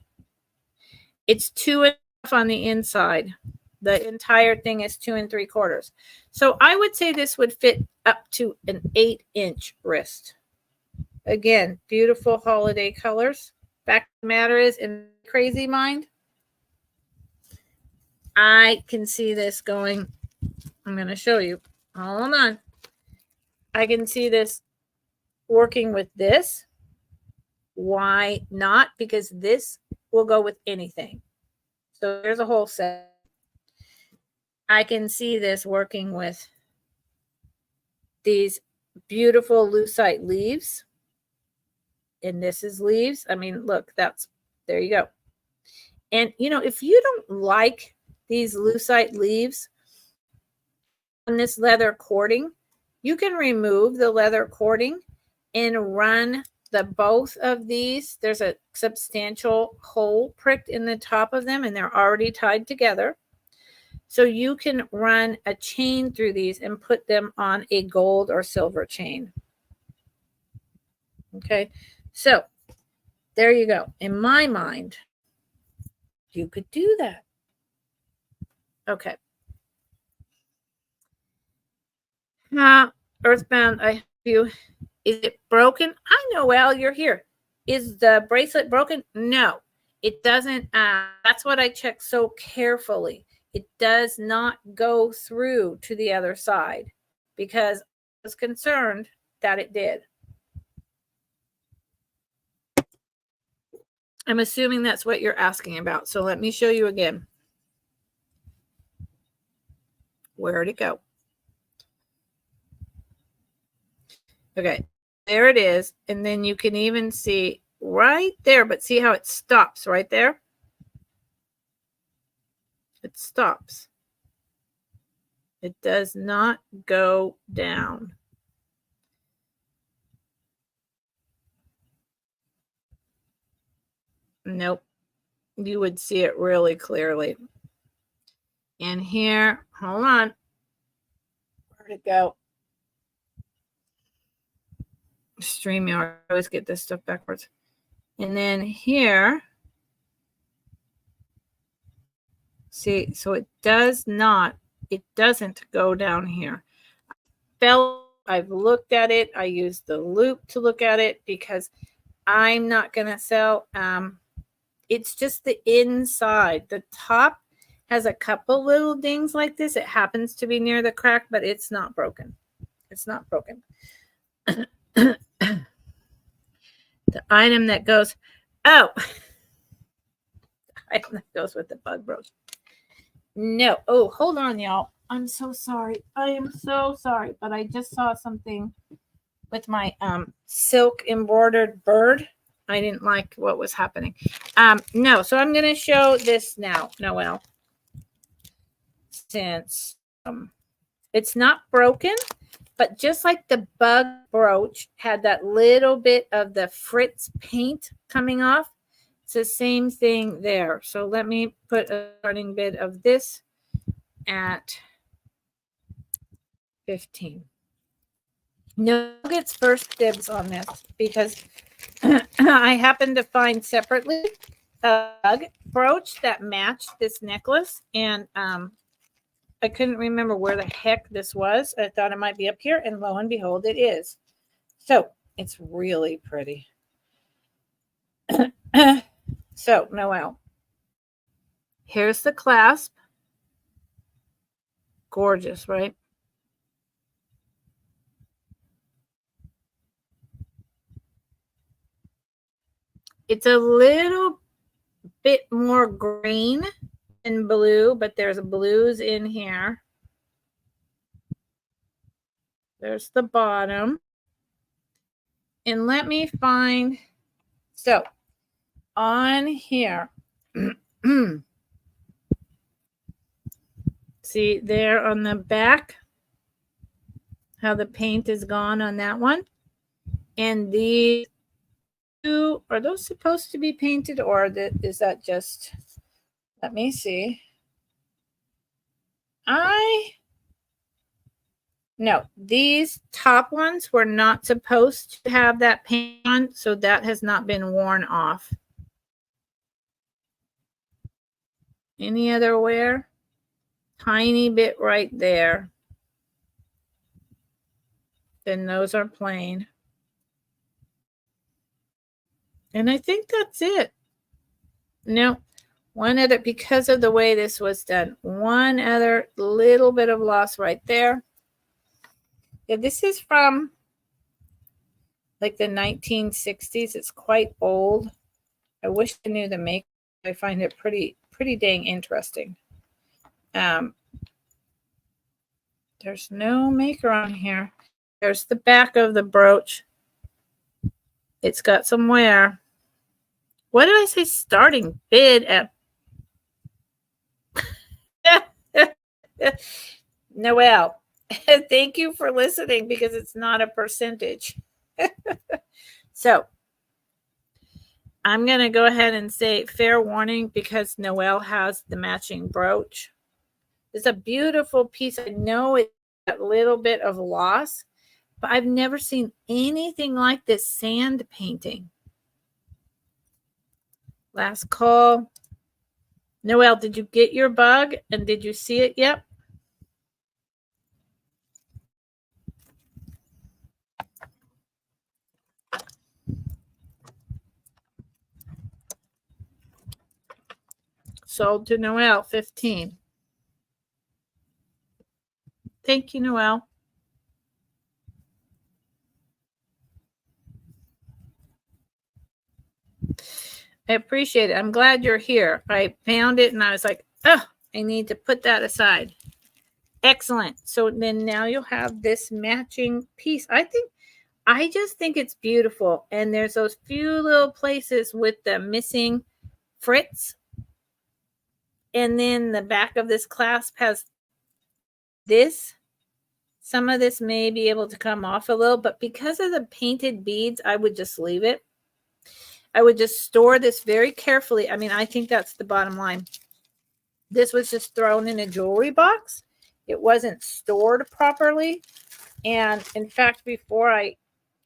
It's 2.5 on the inside. The entire thing is 2 3/4. So I would say this would fit up to an 8-inch wrist. Again, beautiful holiday colors. Fact of the matter is, in crazy mind, I can see this going. I'm going to show you. Hold on. I can see this working with this. Why not? Because this will go with anything. So there's a whole set. I can see this working with these beautiful lucite leaves. And this is leaves. I mean, look, there you go. And, if you don't like these lucite leaves on this leather cording, you can remove the leather cording and run both of these. There's a substantial hole pricked in the top of them, and they're already tied together. So you can run a chain through these and put them on a gold or silver chain. Okay, so there you go. In my mind, you could do that. Okay. Earthbound, I have you. Is it broken? I know, Al, you're here. Is the bracelet broken? No, it doesn't. That's what I checked so carefully. It does not go through to the other side because I was concerned that it did. I'm assuming that's what you're asking about. So let me show you again. Where'd it go? Okay, there it is. And then you can even see right there, but see how it stops right there? It stops. It does not go down. Nope. You would see it really clearly. And here, hold on. Where'd it go? StreamYard. I always get this stuff backwards. And then here, see, so it doesn't go down here. I've looked at it. I used the loop to look at it because I'm not going to sell. It's just the inside. The top has a couple little dings like this. It happens to be near the crack, but it's not broken. It's not broken. The item that goes, the item that goes with the bug brooch. No. Oh, hold on, y'all. I'm so sorry. I am so sorry, but I just saw something with my silk embroidered bird. I didn't like what was happening. No, so I'm going to show this now, Noelle. Since it's not broken, but just like the bug brooch had that little bit of the Fritz paint coming off, it's the same thing there. So let me put a starting bit of this at 15. No gets first dibs on this because I happened to find separately a brooch that matched this necklace, and I couldn't remember where the heck this was. I thought it might be up here, and lo and behold, it is. So it's really pretty. So, Noelle, here's the clasp. Gorgeous, right? It's a little bit more green than blue, but there's blues in here. There's the bottom. And let me find, so on here, see there on the back, how the paint is gone on that one. And these two, are those supposed to be painted, or is that just, let me see. No, these top ones were not supposed to have that paint on, so that has not been worn off. Any other wear? Tiny bit right there. Then those are plain. And I think that's it. No, one other, because of the way this was done, one other little bit of loss right there. Yeah, this is from like the 1960s. It's quite old. I wish I knew the maker. I find it pretty dang interesting. There's no maker on here. There's the back of the brooch. It's got some wear. What did I say? Starting bid at Noelle. Thank you for listening, because it's not a percentage. So I'm going to go ahead and say fair warning, because Noelle has the matching brooch. It's a beautiful piece. I know it's a little bit of loss, but I've never seen anything like this sand painting. Last call. Noelle, did you get your bug, and did you see it yet? Sold to Noelle, 15. Thank you, Noelle. I appreciate it. I'm glad you're here. I found it and I was like, oh, I need to put that aside. Excellent. So then now you'll have this matching piece. I just think it's beautiful. And there's those few little places with the missing fritz. And then the back of this clasp has this. Some of this may be able to come off a little, but because of the painted beads, I would just leave it. I would just store this very carefully. I mean, I think that's the bottom line. This was just thrown in a jewelry box. It wasn't stored properly. And in fact, before I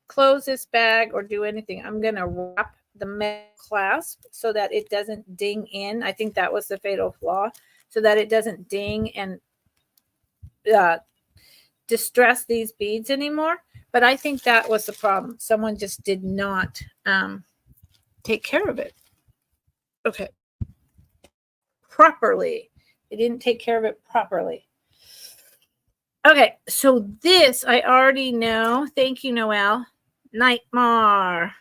close this bag or do anything, I'm going to wrap the metal clasp so that it doesn't ding in. I think that was the fatal flaw, so that it doesn't ding and distress these beads anymore. But I think that was the problem. Someone just did not take care of it. Okay. Properly. They didn't take care of it properly. Okay, so this I already know. Thank you, Noelle. Nightmare.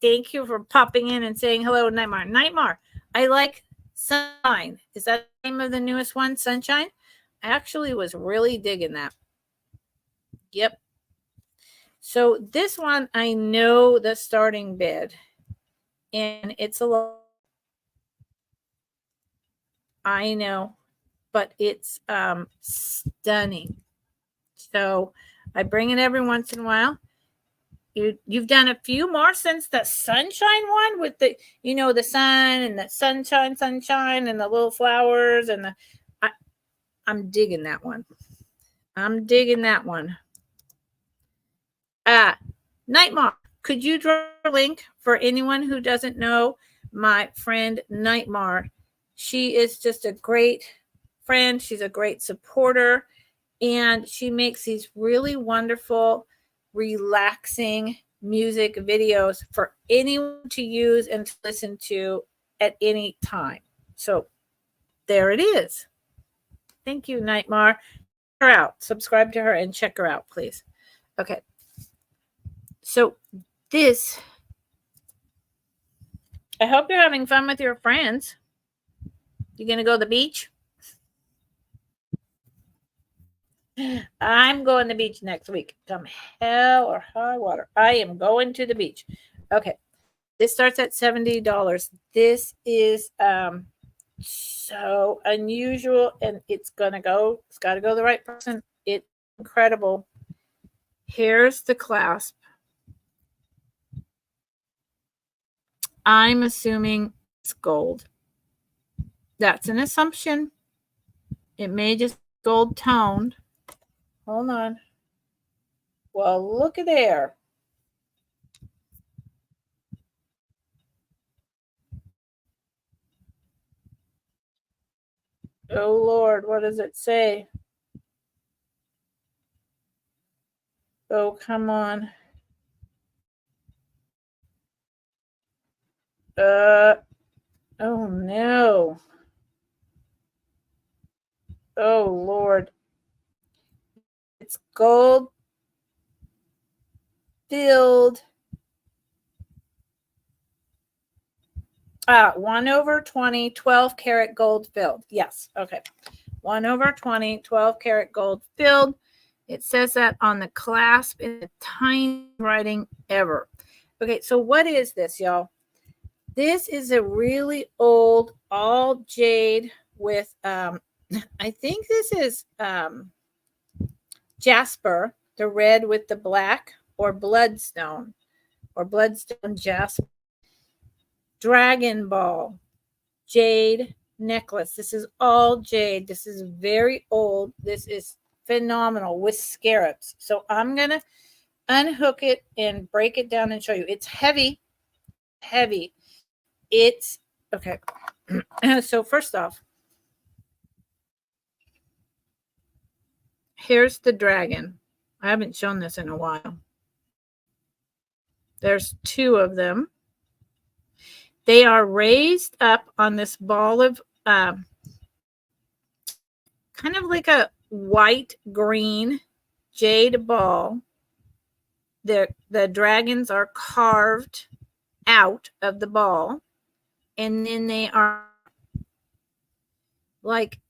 Thank you for popping in and saying hello, Nightmare. Nightmare. I like Sunshine. Is that the name of the newest one, Sunshine? I actually was really digging that. Yep. So this one, I know the starting bid, and it's a lot. I know, but it's stunning. So I bring it every once in a while. You've done a few more since the Sunshine one with the, the sun and the sunshine and the little flowers and I'm digging that one. I'm digging that one. Nightmare, could you drop a link for anyone who doesn't know my friend Nightmare? She is just a great friend. She's a great supporter, and she makes these really wonderful, relaxing music videos for anyone to use and to listen to at any time. So there it is. Thank you, Nightmare. Check her out. Subscribe to her and check her out, please. Okay. So this, I hope you're having fun with your friends. You gonna go to the beach? I'm going to the beach next week. Come hell or high water, I am going to the beach. Okay. This starts at $70. This is so unusual, and it's got to go to the right person. It's incredible. Here's the clasp. I'm assuming it's gold. That's an assumption. It may just be gold toned. Hold on. Well, look at there. Oh, Lord, what does it say? Oh, come on. Oh, no. Oh, Lord. It's gold filled. 1/20, 12 karat gold filled. Yes. Okay. 1/20, 12 karat gold filled. It says that on the clasp in the tiny writing ever. Okay. So what is this, y'all? This is a really old, all jade with, I think this is jasper, the red with the black, or bloodstone jasper. Dragon ball, jade necklace. This is all jade. This is very old. This is phenomenal with scarabs. So I'm going to unhook it and break it down and show you. It's heavy. It's okay. So first off, here's the dragon. I haven't shown this in a while. There's two of them. They are raised up on this ball of kind of like a white green jade ball. The dragons are carved out of the ball, and then they are like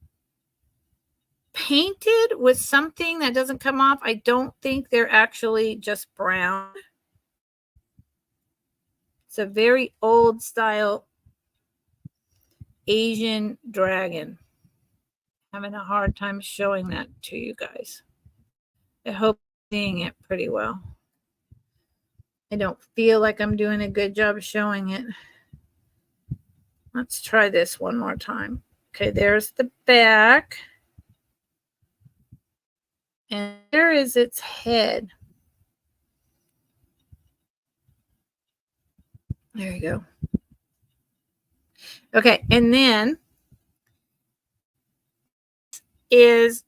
painted with something that doesn't come off. I don't think they're actually just brown. It's a very old style Asian dragon. Having a hard time showing that to you guys. I hope you're seeing it pretty well. I don't feel like I'm doing a good job showing it. Let's try this one more time. Okay, there's the back. And there is its head. There you go. Okay, and then it's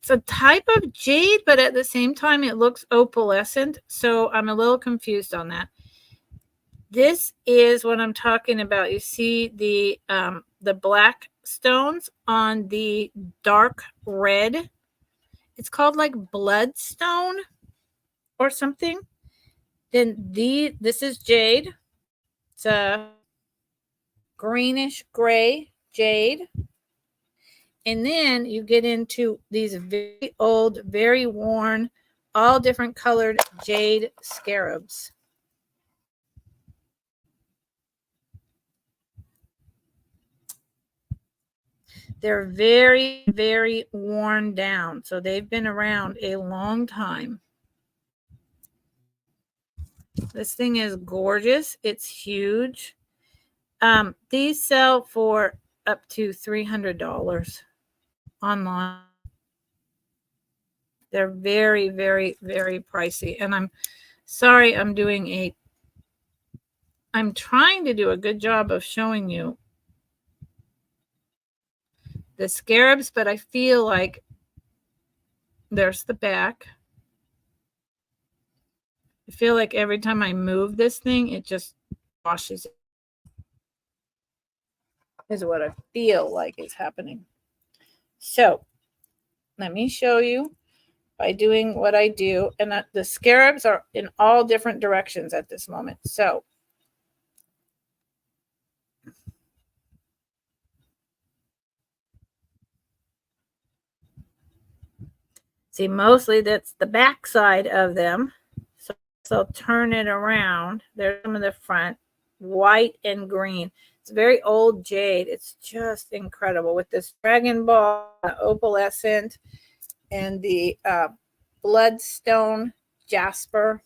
a type of jade, but at the same time it looks opalescent, so I'm a little confused on that. This is what I'm talking about. You see the black stones on the dark red. It's called like bloodstone or something. Then this is jade. It's a greenish gray jade. And then you get into these very old, very worn, all different colored jade scarabs. They're very, very worn down. So they've been around a long time. This thing is gorgeous. It's huge. These sell for up to $300. online. They're very, very, very pricey. And I'm sorry, I'm trying to do a good job of showing you the scarabs, but I feel like there's the back. I feel like every time I move this thing, it just washes it, is what I feel like is happening. So let me show you by doing what I do. And the scarabs are in all different directions at this moment. So see, mostly that's the back side of them. So I'll turn it around. There's some of the front, white and green. It's very old jade. It's just incredible with this dragon ball, opalescent, and the bloodstone jasper.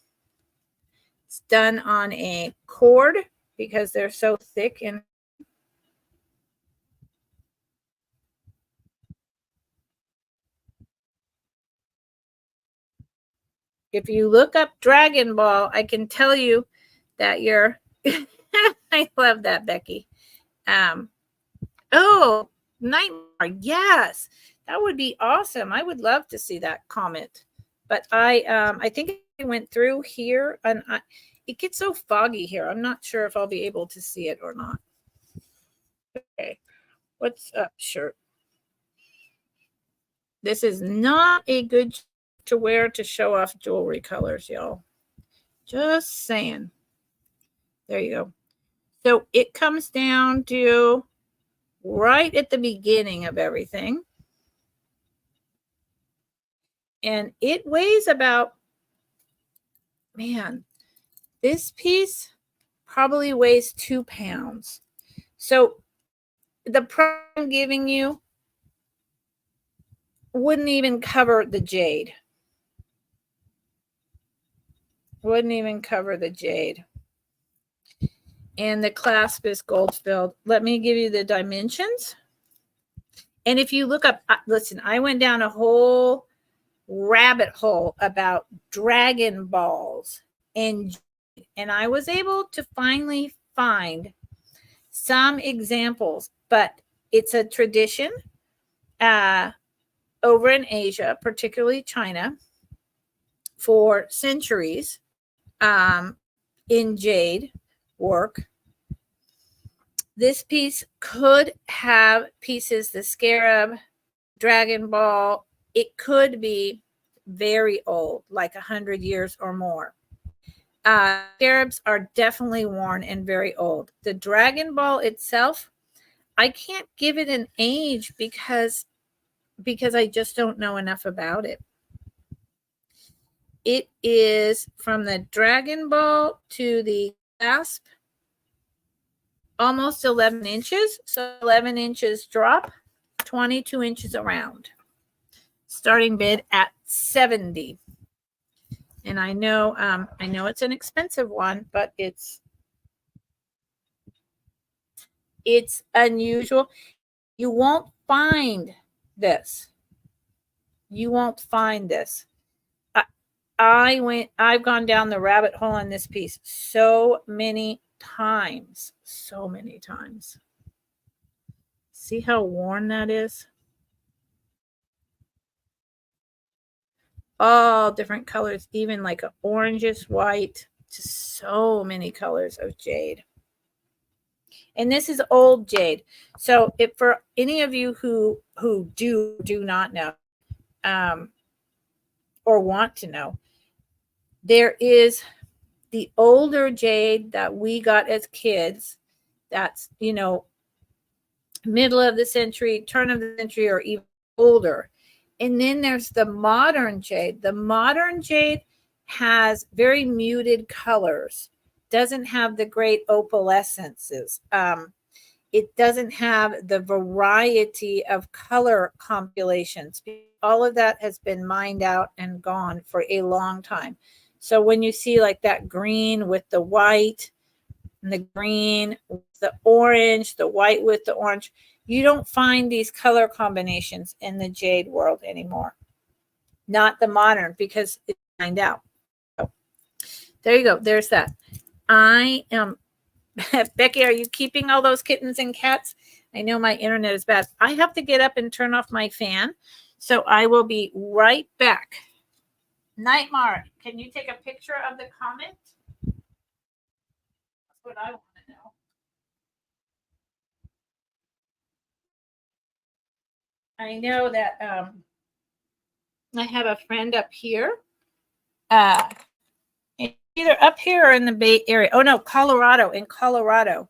It's done on a cord because they're so thick. And if you look up Dragon Ball, I can tell you that you're I love that, Becky. Oh, Nightmare. Yes, that would be awesome. I would love to see that comment. But I think I went through here, and it gets so foggy here. I'm not sure if I'll be able to see it or not. Okay, what's up, shirt? This is not a good to wear to show off jewelry colors, y'all. Just saying. There you go. So it comes down to right at the beginning of everything. And it weighs about, man, this piece probably weighs 2 pounds. So the price I'm giving you wouldn't even cover the jade. Wouldn't even cover the jade. And the clasp is gold filled. Let me give you the dimensions. And if you look up, listen, I went down a whole rabbit hole about dragon balls and I was able to finally find some examples, but it's a tradition over in Asia, particularly China, for centuries in jade work. This piece could have pieces, the scarab, dragon ball. It could be very old, like 100 years or more. Scarabs are definitely worn and very old. The dragon ball itself, I can't give it an age because I just don't know enough about it. It is from the dragon ball to the clasp, almost 11 inches. So 11 inches drop, 22 inches around. Starting bid at $70. And I know it's an expensive one, but it's unusual. You won't find this. You won't find this. I've gone down the rabbit hole on this piece so many times. So many times. See how worn that is? All different colors, even like an orangish white, just so many colors of jade. And this is old jade. So if for any of you who do not know or want to know, there is the older jade that we got as kids. That's, middle of the century, turn of the century, or even older. And then there's the modern jade. The modern jade has very muted colors, doesn't have the great opalescences. It doesn't have the variety of color compulations. All of that has been mined out and gone for a long time. So when you see like that green with the white, and the green, the orange, the white with the orange. You don't find these color combinations in the jade world anymore. Not the modern, because it's mined out. So, there you go. There's that. I am Becky, are you keeping all those kittens and cats? I know my internet is bad. I have to get up and turn off my fan. So I will be right back. Nightmare, can you take a picture of the comment? That's what I want to know. I know that I have a friend up here. Either up here or in the Bay Area. Oh no, Colorado, in Colorado,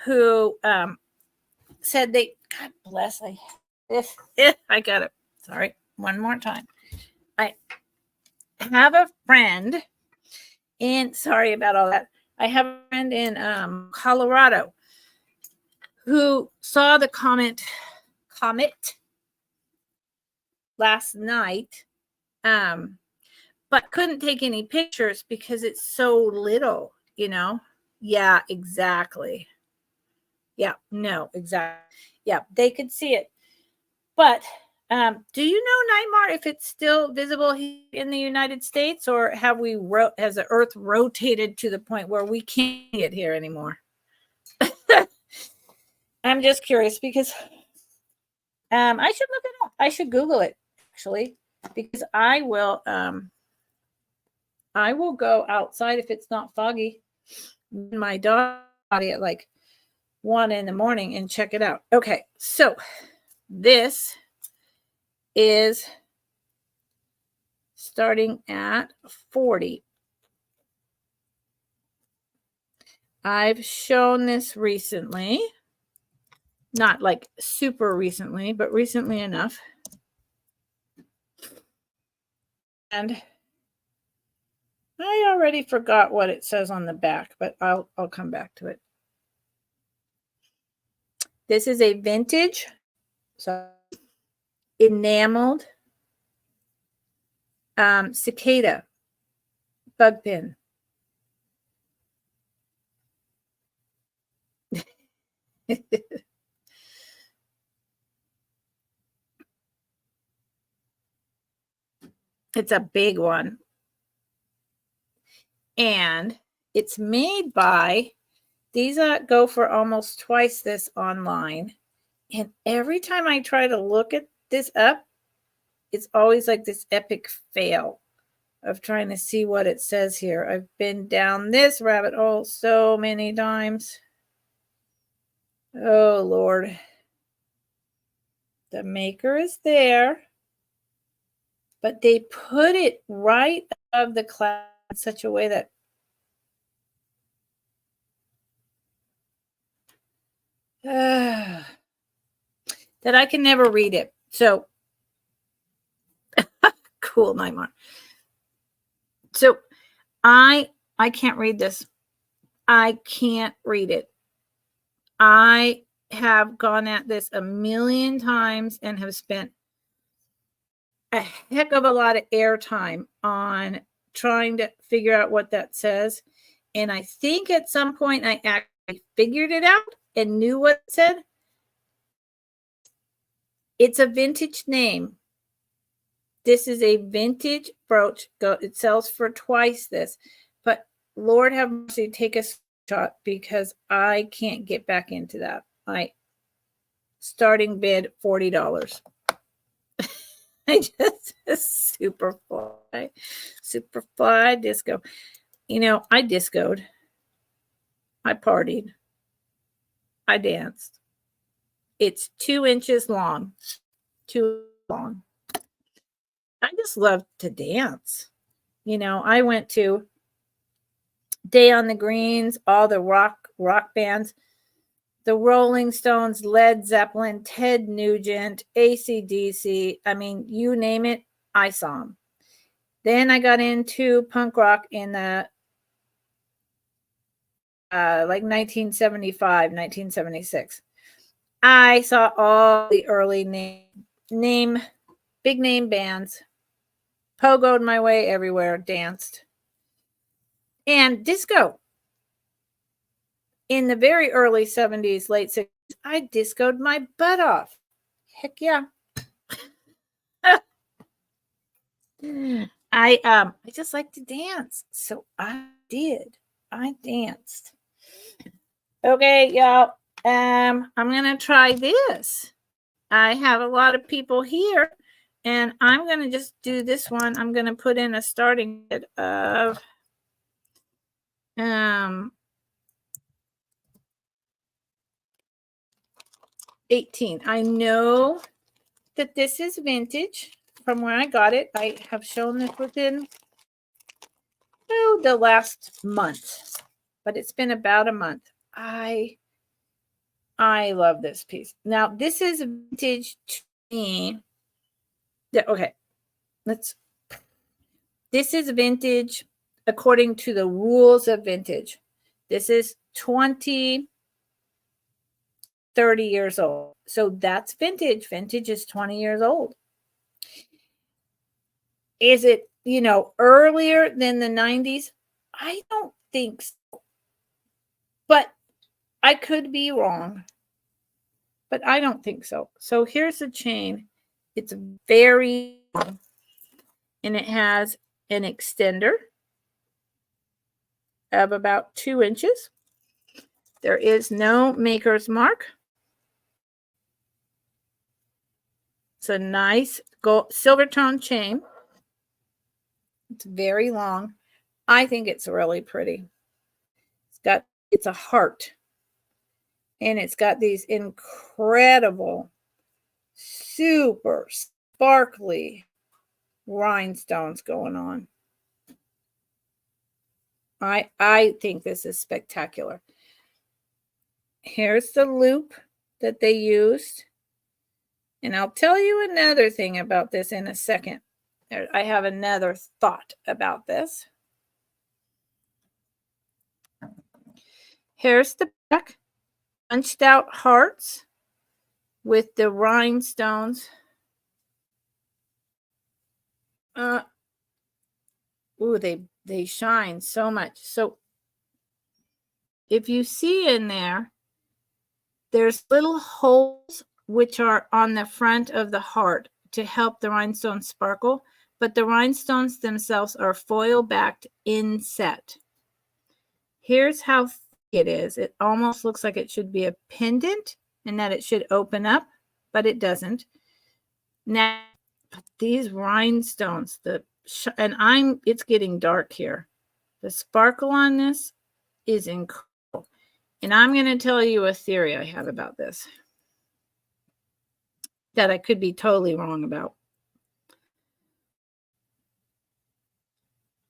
who said they, God bless, I got it. Sorry, one more time. I have a friend in, sorry about all that. I have a friend in Colorado who saw the comet last night, but couldn't take any pictures because it's so little, you know? Yeah, exactly. Yeah, no, exactly. Yeah, they could see it. But do you know, Nightmare, if it's still visible in the United States, or has the Earth rotated to the point where we can't see it here anymore? I'm just curious because I should look it up. I should Google it, actually, because I will go outside if it's not foggy. My dog at like 1 a.m. and check it out. Okay, so this is starting at 40. I've shown this recently, not like super recently, but recently enough. And I already forgot what it says on the back, but I'll come back to it. This is a vintage, so enameled cicada bug pin. It's a big one. And it's made by, these go for almost twice this online. And every time I try to look at this up, it's always like this epic fail of trying to see what it says here. I've been down this rabbit hole so many times. Oh, Lord. The maker is there, but they put it right above the cloud in such a way that that I can never read it. So cool, Nightmare. So I can't read this. I can't read it. I have gone at this a million times and have spent a heck of a lot of airtime on trying to figure out what that says. And I think at some point I actually figured it out and knew what it said. It's a vintage name. This is a vintage brooch. It sells for twice this. But Lord have mercy, take a shot, because I can't get back into that. Starting bid $40. I just Superfly disco. You know, I discoed. I partied. I danced. It's 2 inches long. 2 long. I just love to dance. You know, I went to Day on the Greens, all the rock bands, the Rolling Stones, Led Zeppelin, Ted Nugent, AC/DC. I mean, you name it, I saw them. Then I got into punk rock in the like 1975, 1976. I saw all the early big name bands, pogoed my way everywhere, danced. And disco. in the very early 70s, late 60s, I discoed my butt off. Heck yeah. I just like to dance. So I did. I danced. Okay, y'all. I'm gonna try this. I have a lot of people here, and I'm gonna just do this one. I'm gonna put in a starting bid of 18. I know that this is vintage from where I got it. I have shown this within the last month, but it's been about a month. I love this piece. Now, this is vintage to me. Okay, this is vintage according to the rules of vintage. This is 20, 30 years old. So that's vintage. Vintage is 20 years old. Is it, earlier than the 90s? I don't think so. But I could be wrong. But I don't think so. So here's the chain. It's very long. And it has an extender of about 2 inches. There is no maker's mark. It's a nice gold silver tone chain. It's very long. I think it's really pretty. It's a heart. And it's got these incredible, super sparkly rhinestones going on. I think this is spectacular. Here's the loop that they used. And I'll tell you another thing about this in a second. I have another thought about this. Here's the back. Punched out hearts with the rhinestones. They shine so much. So if you see in there, there's little holes which are on the front of the heart to help the rhinestones sparkle, but the rhinestones themselves are foil backed inset. Here's how thick it is. It almost looks like it should be a pendant and that it should open up, but it doesn't. Now, these rhinestones, it's getting dark here. The sparkle on this is incredible. And I'm going to tell you a theory I have about this that I could be totally wrong about.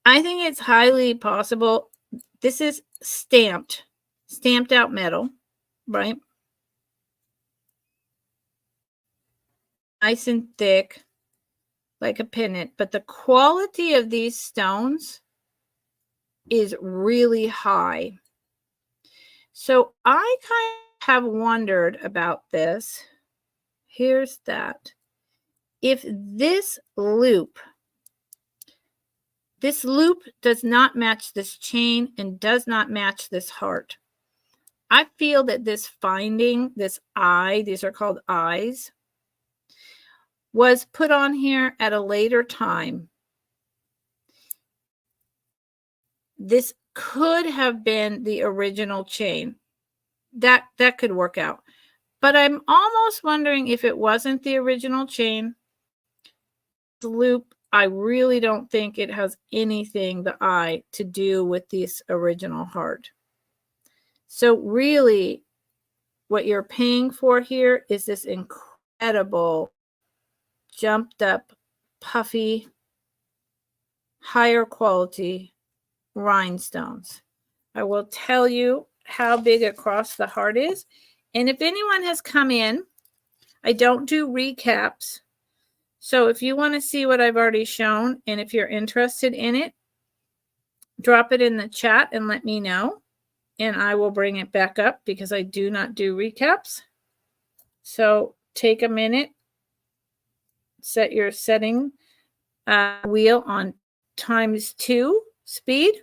I think it's highly possible. This is stamped out metal, right? Nice and thick, like a pendant. But the quality of these stones is really high. So I kind of have wondered about this. Here's that. If this loop does not match this chain and does not match this heart, I feel that this finding, this eye, these are called eyes, was put on here at a later time. This could have been the original chain. That could work out. But I'm almost wondering if it wasn't the original chain. The loop, I really don't think it has anything, the eye, to do with this original heart. So really, what you're paying for here is this incredible, jumped up, puffy, higher quality rhinestones. I will tell you how big across the heart is. And if anyone has come in, I don't do recaps. So if you want to see what I've already shown, and if you're interested in it, drop it in the chat and let me know. And I will bring it back up because I do not do recaps. So take a minute, set your setting wheel on ×2 speed,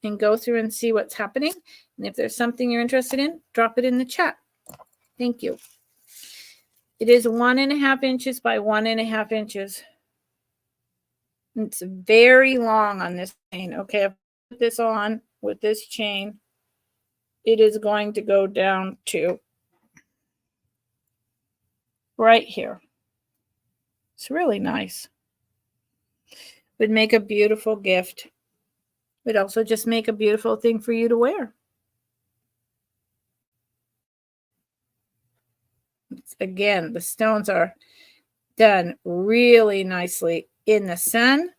and go through and see what's happening. And if there's something you're interested in, drop it in the chat. Thank you. It is 1.5 inches by 1.5 inches. It's very long on this chain. Okay, I've put this on with this chain. It is going to go down to right here. It's really nice. Would make a beautiful gift. Would also just make a beautiful thing for you to wear. Again, the stones are done really nicely in the sun.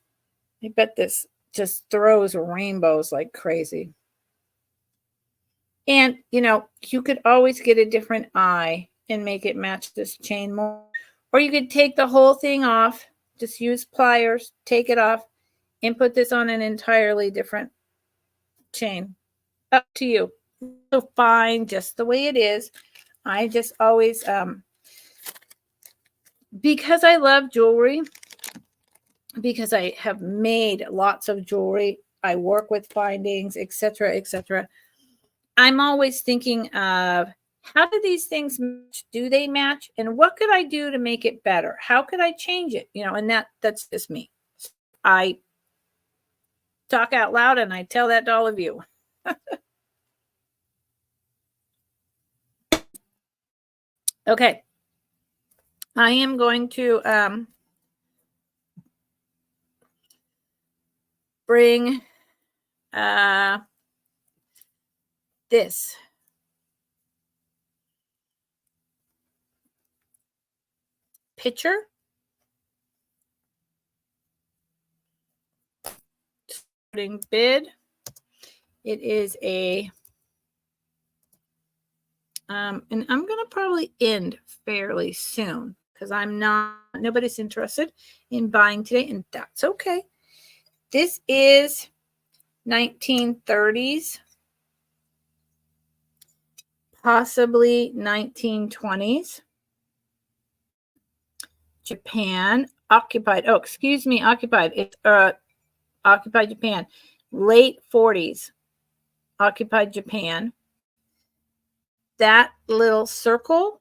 I bet this just throws rainbows like crazy. And, you know, you could always get a different eye and make it match this chain more. Or you could take the whole thing off, just use pliers, take it off, and put this on an entirely different chain. Up to you. So fine, just the way it is. I just always, because I love jewelry, because I have made lots of jewelry, I work with findings, etc., etc. I'm always thinking of, how do these things match? Do they match? And what could I do to make it better? How could I change it? You know, and that's just me. I talk out loud and I tell that to all of you. Okay. I am going to bring this. Picture. Starting bid. It is a, and I'm going to probably end fairly soon because nobody's interested in buying today, and that's okay. This is 1930s, possibly 1920s. Japan, occupied. Oh, excuse me, occupied. It's occupied Japan. Late 40s, occupied Japan. That little circle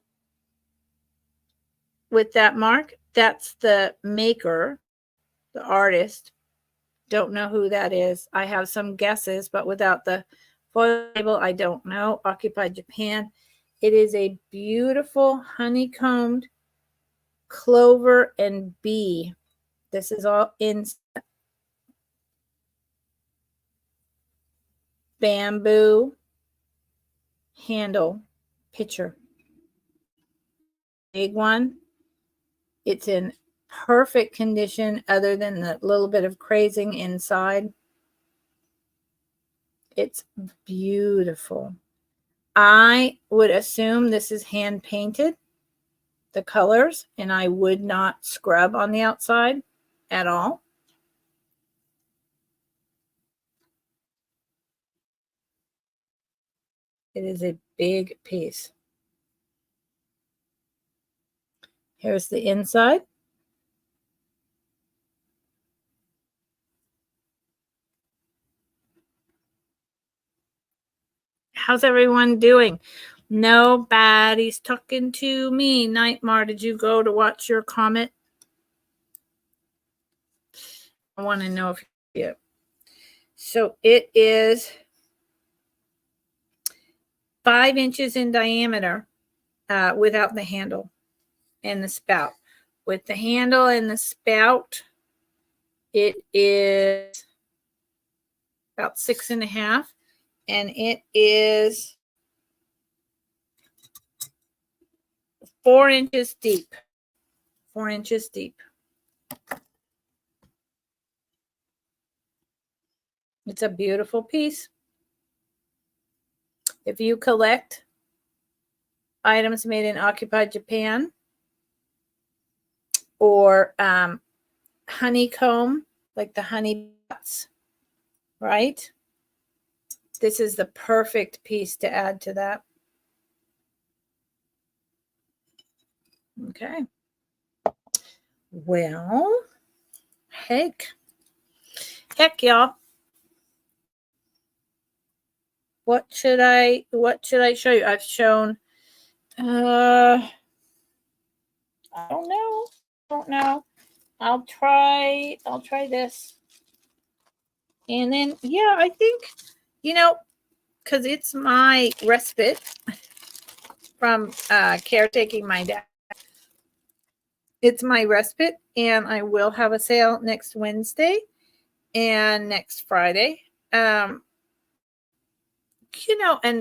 with that mark, that's the maker, the artist. Don't know who that is. I have some guesses, but without the foil label, I don't know. Occupied Japan. It is a beautiful honeycombed clover and bee. This is all in bamboo handle picture. Big one. It's in perfect condition other than the little bit of crazing inside. It's beautiful. I would assume this is hand painted, the colors, and I would not scrub on the outside at all. It is a big piece. Here's the inside. How's everyone doing? Nobody's talking to me. Nightmare, did you go to watch your comet? I want to know if you did. So it is 5 inches in diameter without the handle and the spout. With the handle and the spout, it is about 6.5, and it is 4 inches deep. 4 inches deep. It's a beautiful piece. If you collect items made in occupied Japan or honeycomb, like the honey pots, right? This is the perfect piece to add to that. Okay. Well, heck, y'all. What should I show you? I've shown I don't know. I'll try this. And then yeah, I think because it's my respite from caretaking my dad. It's my respite, and I will have a sale next Wednesday and next Friday. And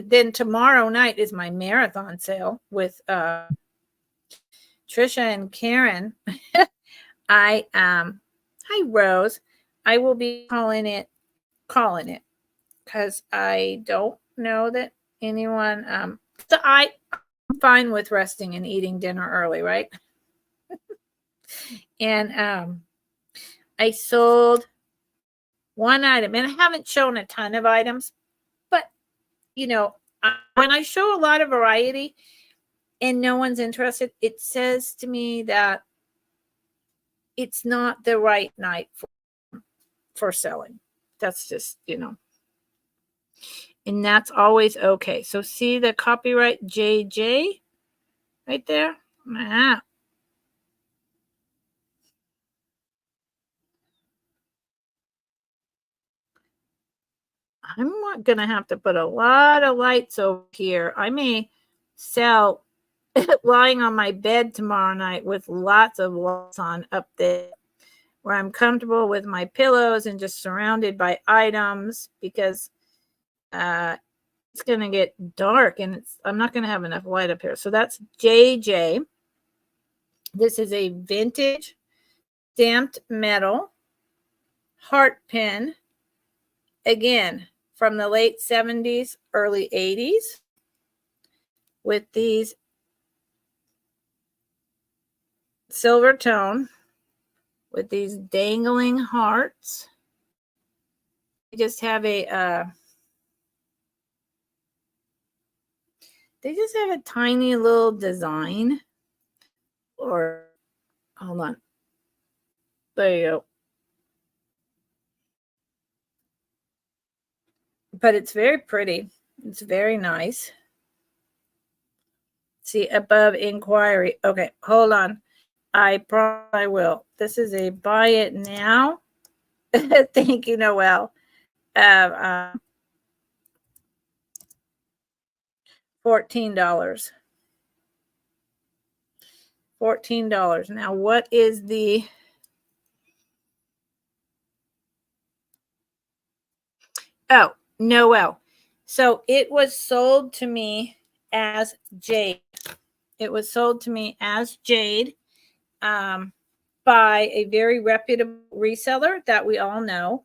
then tomorrow night is my marathon sale with Trisha and Karen. Hi Rose. I will be calling it because I don't know that anyone so I'm fine with resting and eating dinner early, right? And I sold one item, and I haven't shown a ton of items, but when I show a lot of variety and no one's interested, it says to me that it's not the right night for selling. That's just, and that's always okay. So see the copyright JJ right there? I'm not going to have to put a lot of lights over here. I may sell lying on my bed tomorrow night with lots of lights on up there where I'm comfortable with my pillows and just surrounded by items because it's going to get dark and I'm not going to have enough light up here. So that's JJ. This is a vintage stamped metal heart pin. Again, from the late 70s, early 80s, with these silver tone, with these dangling hearts. They just have a tiny little design. Or hold on, there you go. But it's very pretty. It's very nice. See, above inquiry. Okay, hold on. I promise I will. This is a buy it now. Thank you, Noelle. $14. $14. Now, what is the... Oh, Noelle. So it was sold to me as jade. It was sold to me as jade by a very reputable reseller that we all know,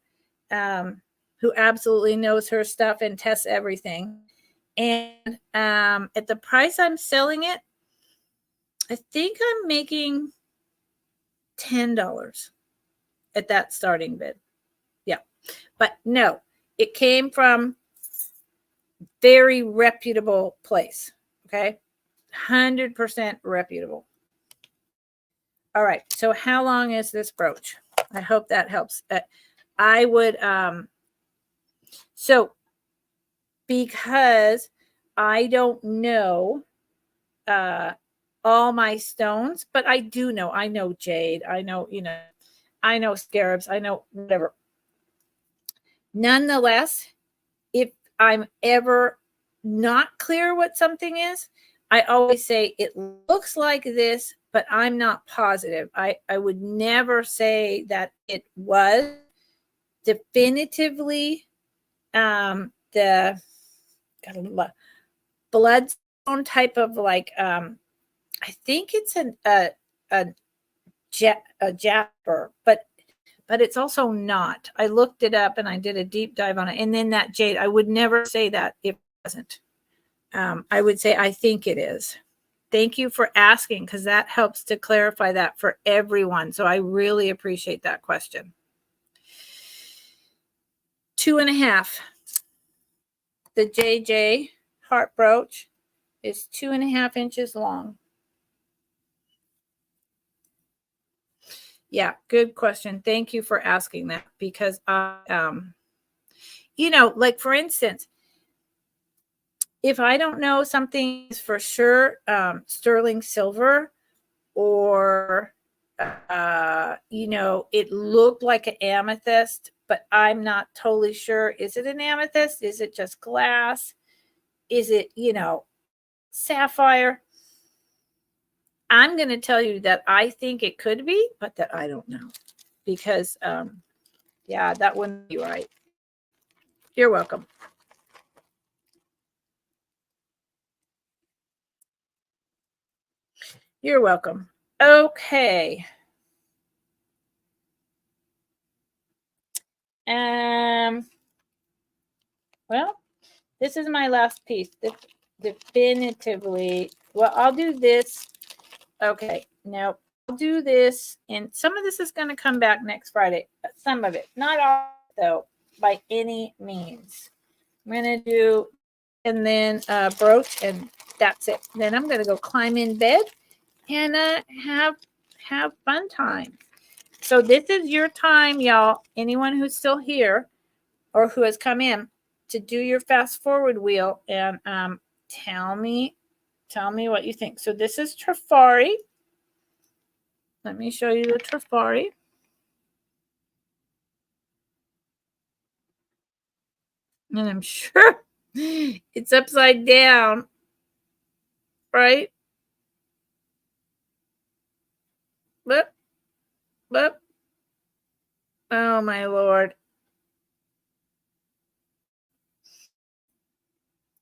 who absolutely knows her stuff and tests everything. And at the price I'm selling it, I think I'm making $10 at that starting bid. Yeah. But no, it came from very reputable place. Okay. 100% reputable. All right. So how long is this brooch? I hope that helps. I would, so because I don't know all my stones, but I do know, I know jade, I know, I know scarabs, I know whatever. Nonetheless, if I'm ever not clear what something is, I always say it looks like this, but I'm not positive. I would never say that it was definitively the bloodstone type of like I think it's a jasper, but it's also not. I looked it up and I did a deep dive on it. And then that jade, I would never say that if it wasn't. I would say I think it is. Thank you for asking, because that helps to clarify that for everyone. So I really appreciate that question. 2.5. The JJ heart brooch is 2.5 inches long. Yeah, good question. Thank you for asking that, because like for instance, if I don't know something is for sure sterling silver, or it looked like an amethyst, but I'm not totally sure. Is it an amethyst? Is it just glass? Is it, sapphire? I'm going to tell you that I think it could be, but that I don't know, because yeah, that wouldn't be right. You're welcome. You're welcome. Okay. Well, this is my last piece. Definitively. Well, I'll do this. Okay. Now I'll do this, and some of this is going to come back next Friday. Some of it, not all, though, by any means. I'm going to do, and then brooch, and that's it. Then I'm going to go climb in bed and have fun time. So this is your time, y'all. Anyone who's still here or who has come in, to do your fast forward wheel and tell me what you think. So this is Trifari. Let me show you the Trifari. And I'm sure it's upside down, right? But oh my Lord.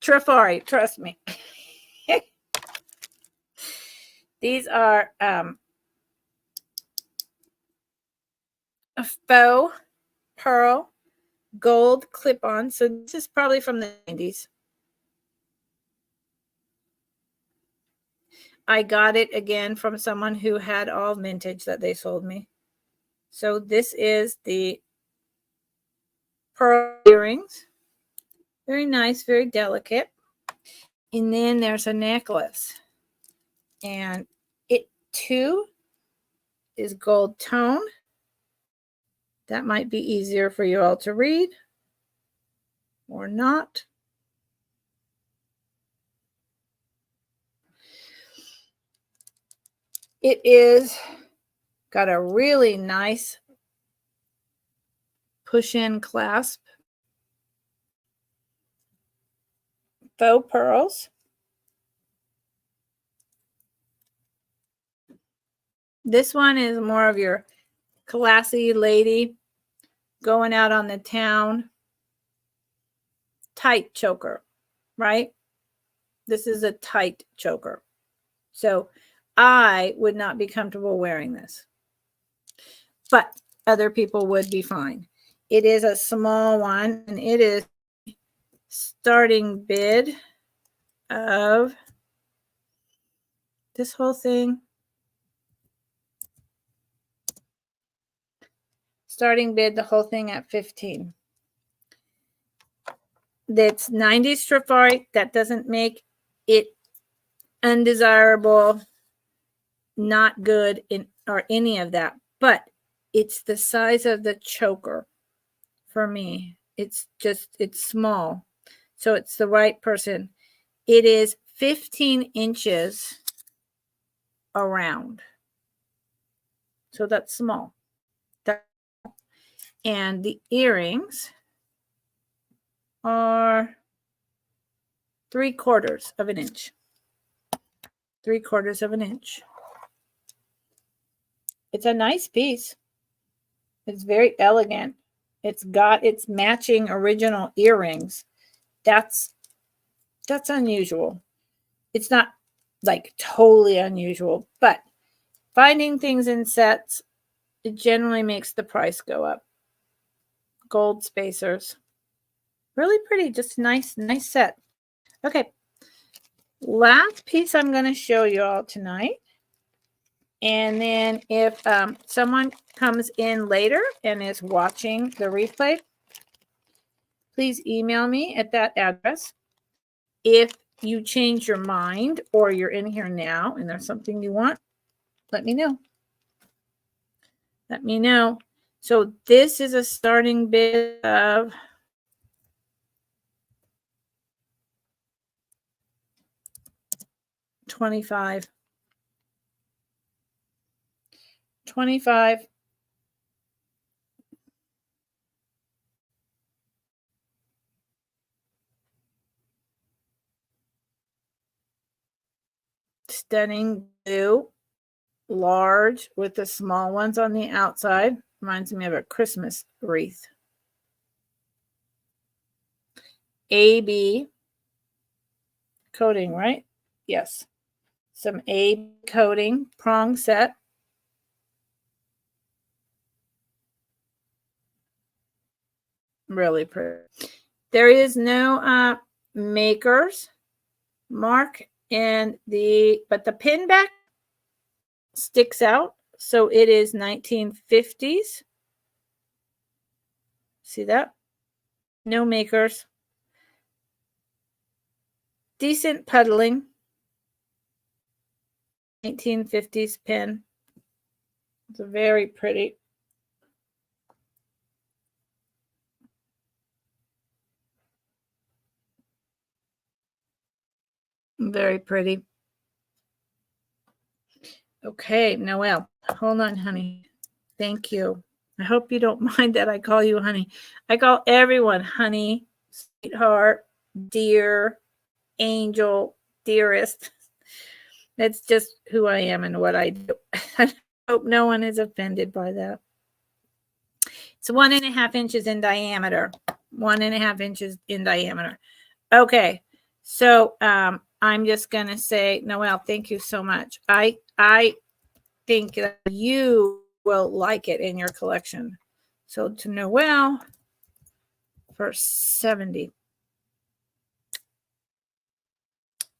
Trifari, trust me. These are a faux pearl gold clip-on. So this is probably from the 90s. I got it again from someone who had all vintage that they sold me. So this is the pearl earrings. Very nice, very delicate. And then there's a necklace. And it too is gold tone. That might be easier for you all to read or not. It is got a really nice push-in clasp. Faux pearls. This one is more of your classy lady going out on the town. Tight choker, right? This is a tight choker. So I would not be comfortable wearing this, but other people would be fine. It is a small one, and it is starting bid of this whole thing. Starting bid, the whole thing at 15. That's 90s Trifari. That doesn't make it undesirable, not good, or any of that. But it's the size of the choker for me. It's small. So it's the right person. It is 15 inches around. So that's small. And the earrings are 3/4 of an inch. 3/4 of an inch. It's a nice piece. It's very elegant. It's got its matching original earrings. That's unusual. It's not like totally unusual, but finding things in sets, it generally makes the price go up. Gold spacers. Really pretty, just nice set. Okay. Last piece I'm going to show you all tonight. And then if someone comes in later and is watching the replay, please email me at that address. If you change your mind or you're in here now and there's something you want, let me know. Let me know. So this is a starting bid of 25. 25. Stunning blue, large with the small ones on the outside. Reminds me of a Christmas wreath. AB coating, right? Yes. Some AB coating, prong set. Really pretty. There is no makers mark in but the pin back sticks out. So it is 1950s. See that? No makers. Decent puddling. 1950s pin. It's a very pretty. Very pretty. Okay, Noelle. Hold on, honey. Thank you. I hope you don't mind that I call you honey. I call everyone honey, sweetheart, dear, angel, dearest. That's just who I am and what I do. I hope no one is offended by that. It's 1.5 inches in diameter. 1.5 inches in diameter. Okay. So I'm just gonna say, Noelle, thank you so much. I think that you will like it in your collection. So to Noelle for 70.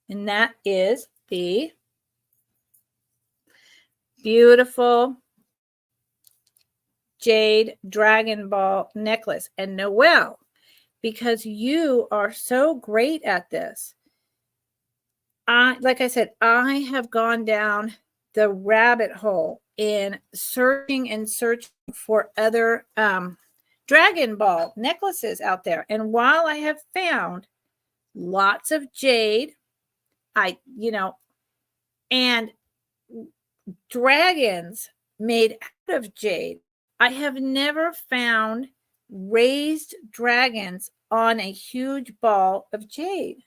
And that is the beautiful jade Dragon Ball necklace. And Noelle, because you are so great at this, like I said, I have gone down the rabbit hole in searching for other Dragon Ball necklaces out there. And while I have found lots of jade, and dragons made out of jade, I have never found raised dragons on a huge ball of jade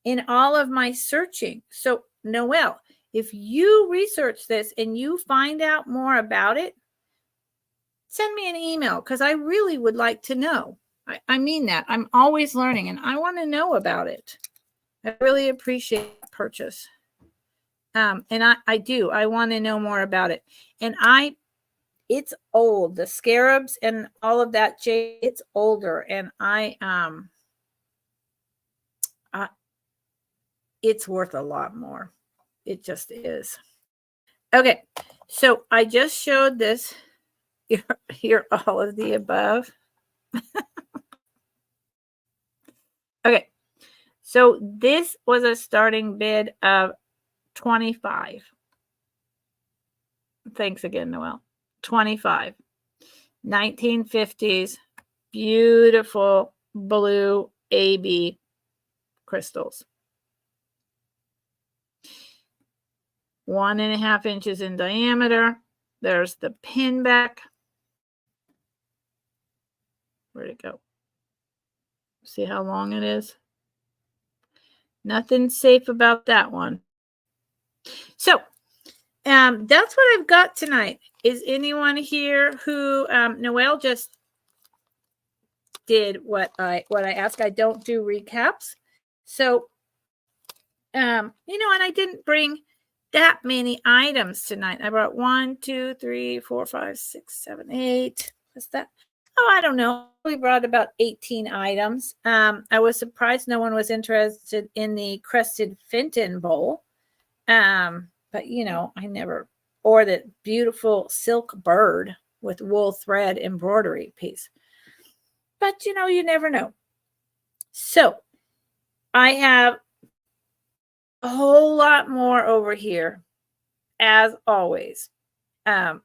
in all of my searching. So, Noelle, if you research this and you find out more about it, send me an email because I really would like to know. I mean that. I'm always learning and I want to know about it. I really appreciate the purchase. And I do. I want to know more about it. And it's old. The scarabs and all of that jade, it's older. And it's worth a lot more. It just is. Okay. So I just showed this. Here, all of the above. Okay. So this was a starting bid of 25. Thanks again, Noelle. 25. 1950s. Beautiful blue AB crystals. 1.5 inches in diameter. There's the pin back. Where'd it go? See how long it is? Nothing safe about that one. So that's what I've got tonight. Is anyone here who Noelle just did what I asked? I don't do recaps. So and I didn't bring that many items tonight. I brought 1, 2, 3, 4, 5, 6, 7, 8. What's that? Oh, I don't know. We brought about 18 items. I was surprised no one was interested in the crested Fenton bowl. But I never, or the beautiful silk bird with wool thread embroidery piece. But you never know. So I have a whole lot more over here, as always. And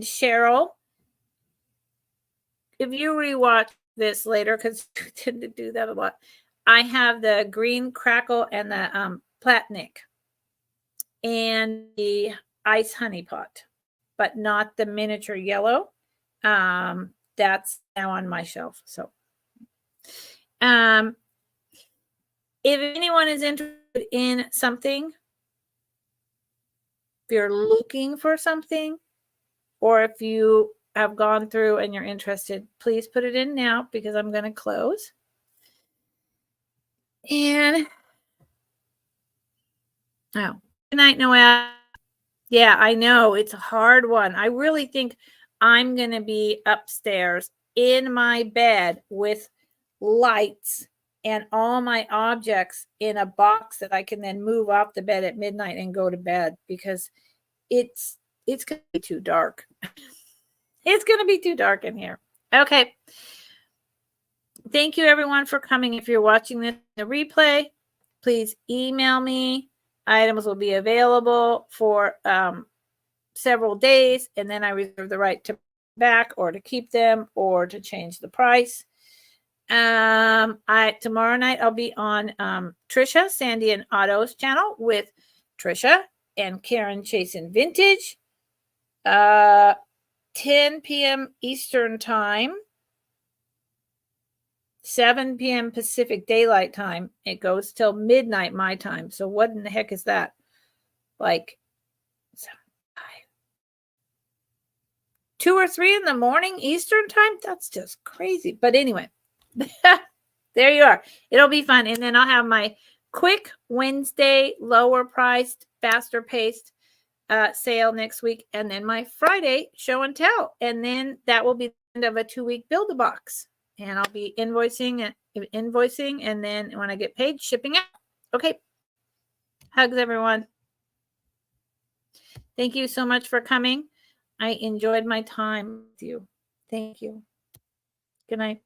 Cheryl, if you rewatch this later, because I tend to do that a lot, I have the green crackle and the platnik and the ice honey pot, but not the miniature yellow. That's now on my shelf. So if anyone is interested in something, if you're looking for something, or if you have gone through and you're interested, please put it in now because I'm going to close. And oh, good night, Noelle. Yeah, I know it's a hard one. I really think I'm going to be upstairs in my bed with lights and all my objects in a box that I can then move off the bed at midnight and go to bed because it's going to be too dark. It's going to be too dark in here. Okay. Thank you, everyone, for coming. If you're watching this in the replay, please email me. Items will be available for several days, and then I reserve the right to back or to keep them or to change the price. Tomorrow night I'll be on Trisha, Sandy, and Otto's channel with Trisha and Karen Chasing Vintage. 10 p.m. Eastern Time, 7 p.m. Pacific Daylight Time. It goes till midnight my time. So what in the heck is that? Like 2 or 3 in the morning Eastern Time? That's just crazy. But anyway, there you are. It'll be fun. And then I'll have my quick Wednesday, lower priced, faster paced sale next week. And then my Friday show and tell. And then that will be the end of a 2-week Build-A-Box. And I'll be invoicing. And then when I get paid, shipping out. Okay. Hugs, everyone. Thank you so much for coming. I enjoyed my time with you. Thank you. Good night.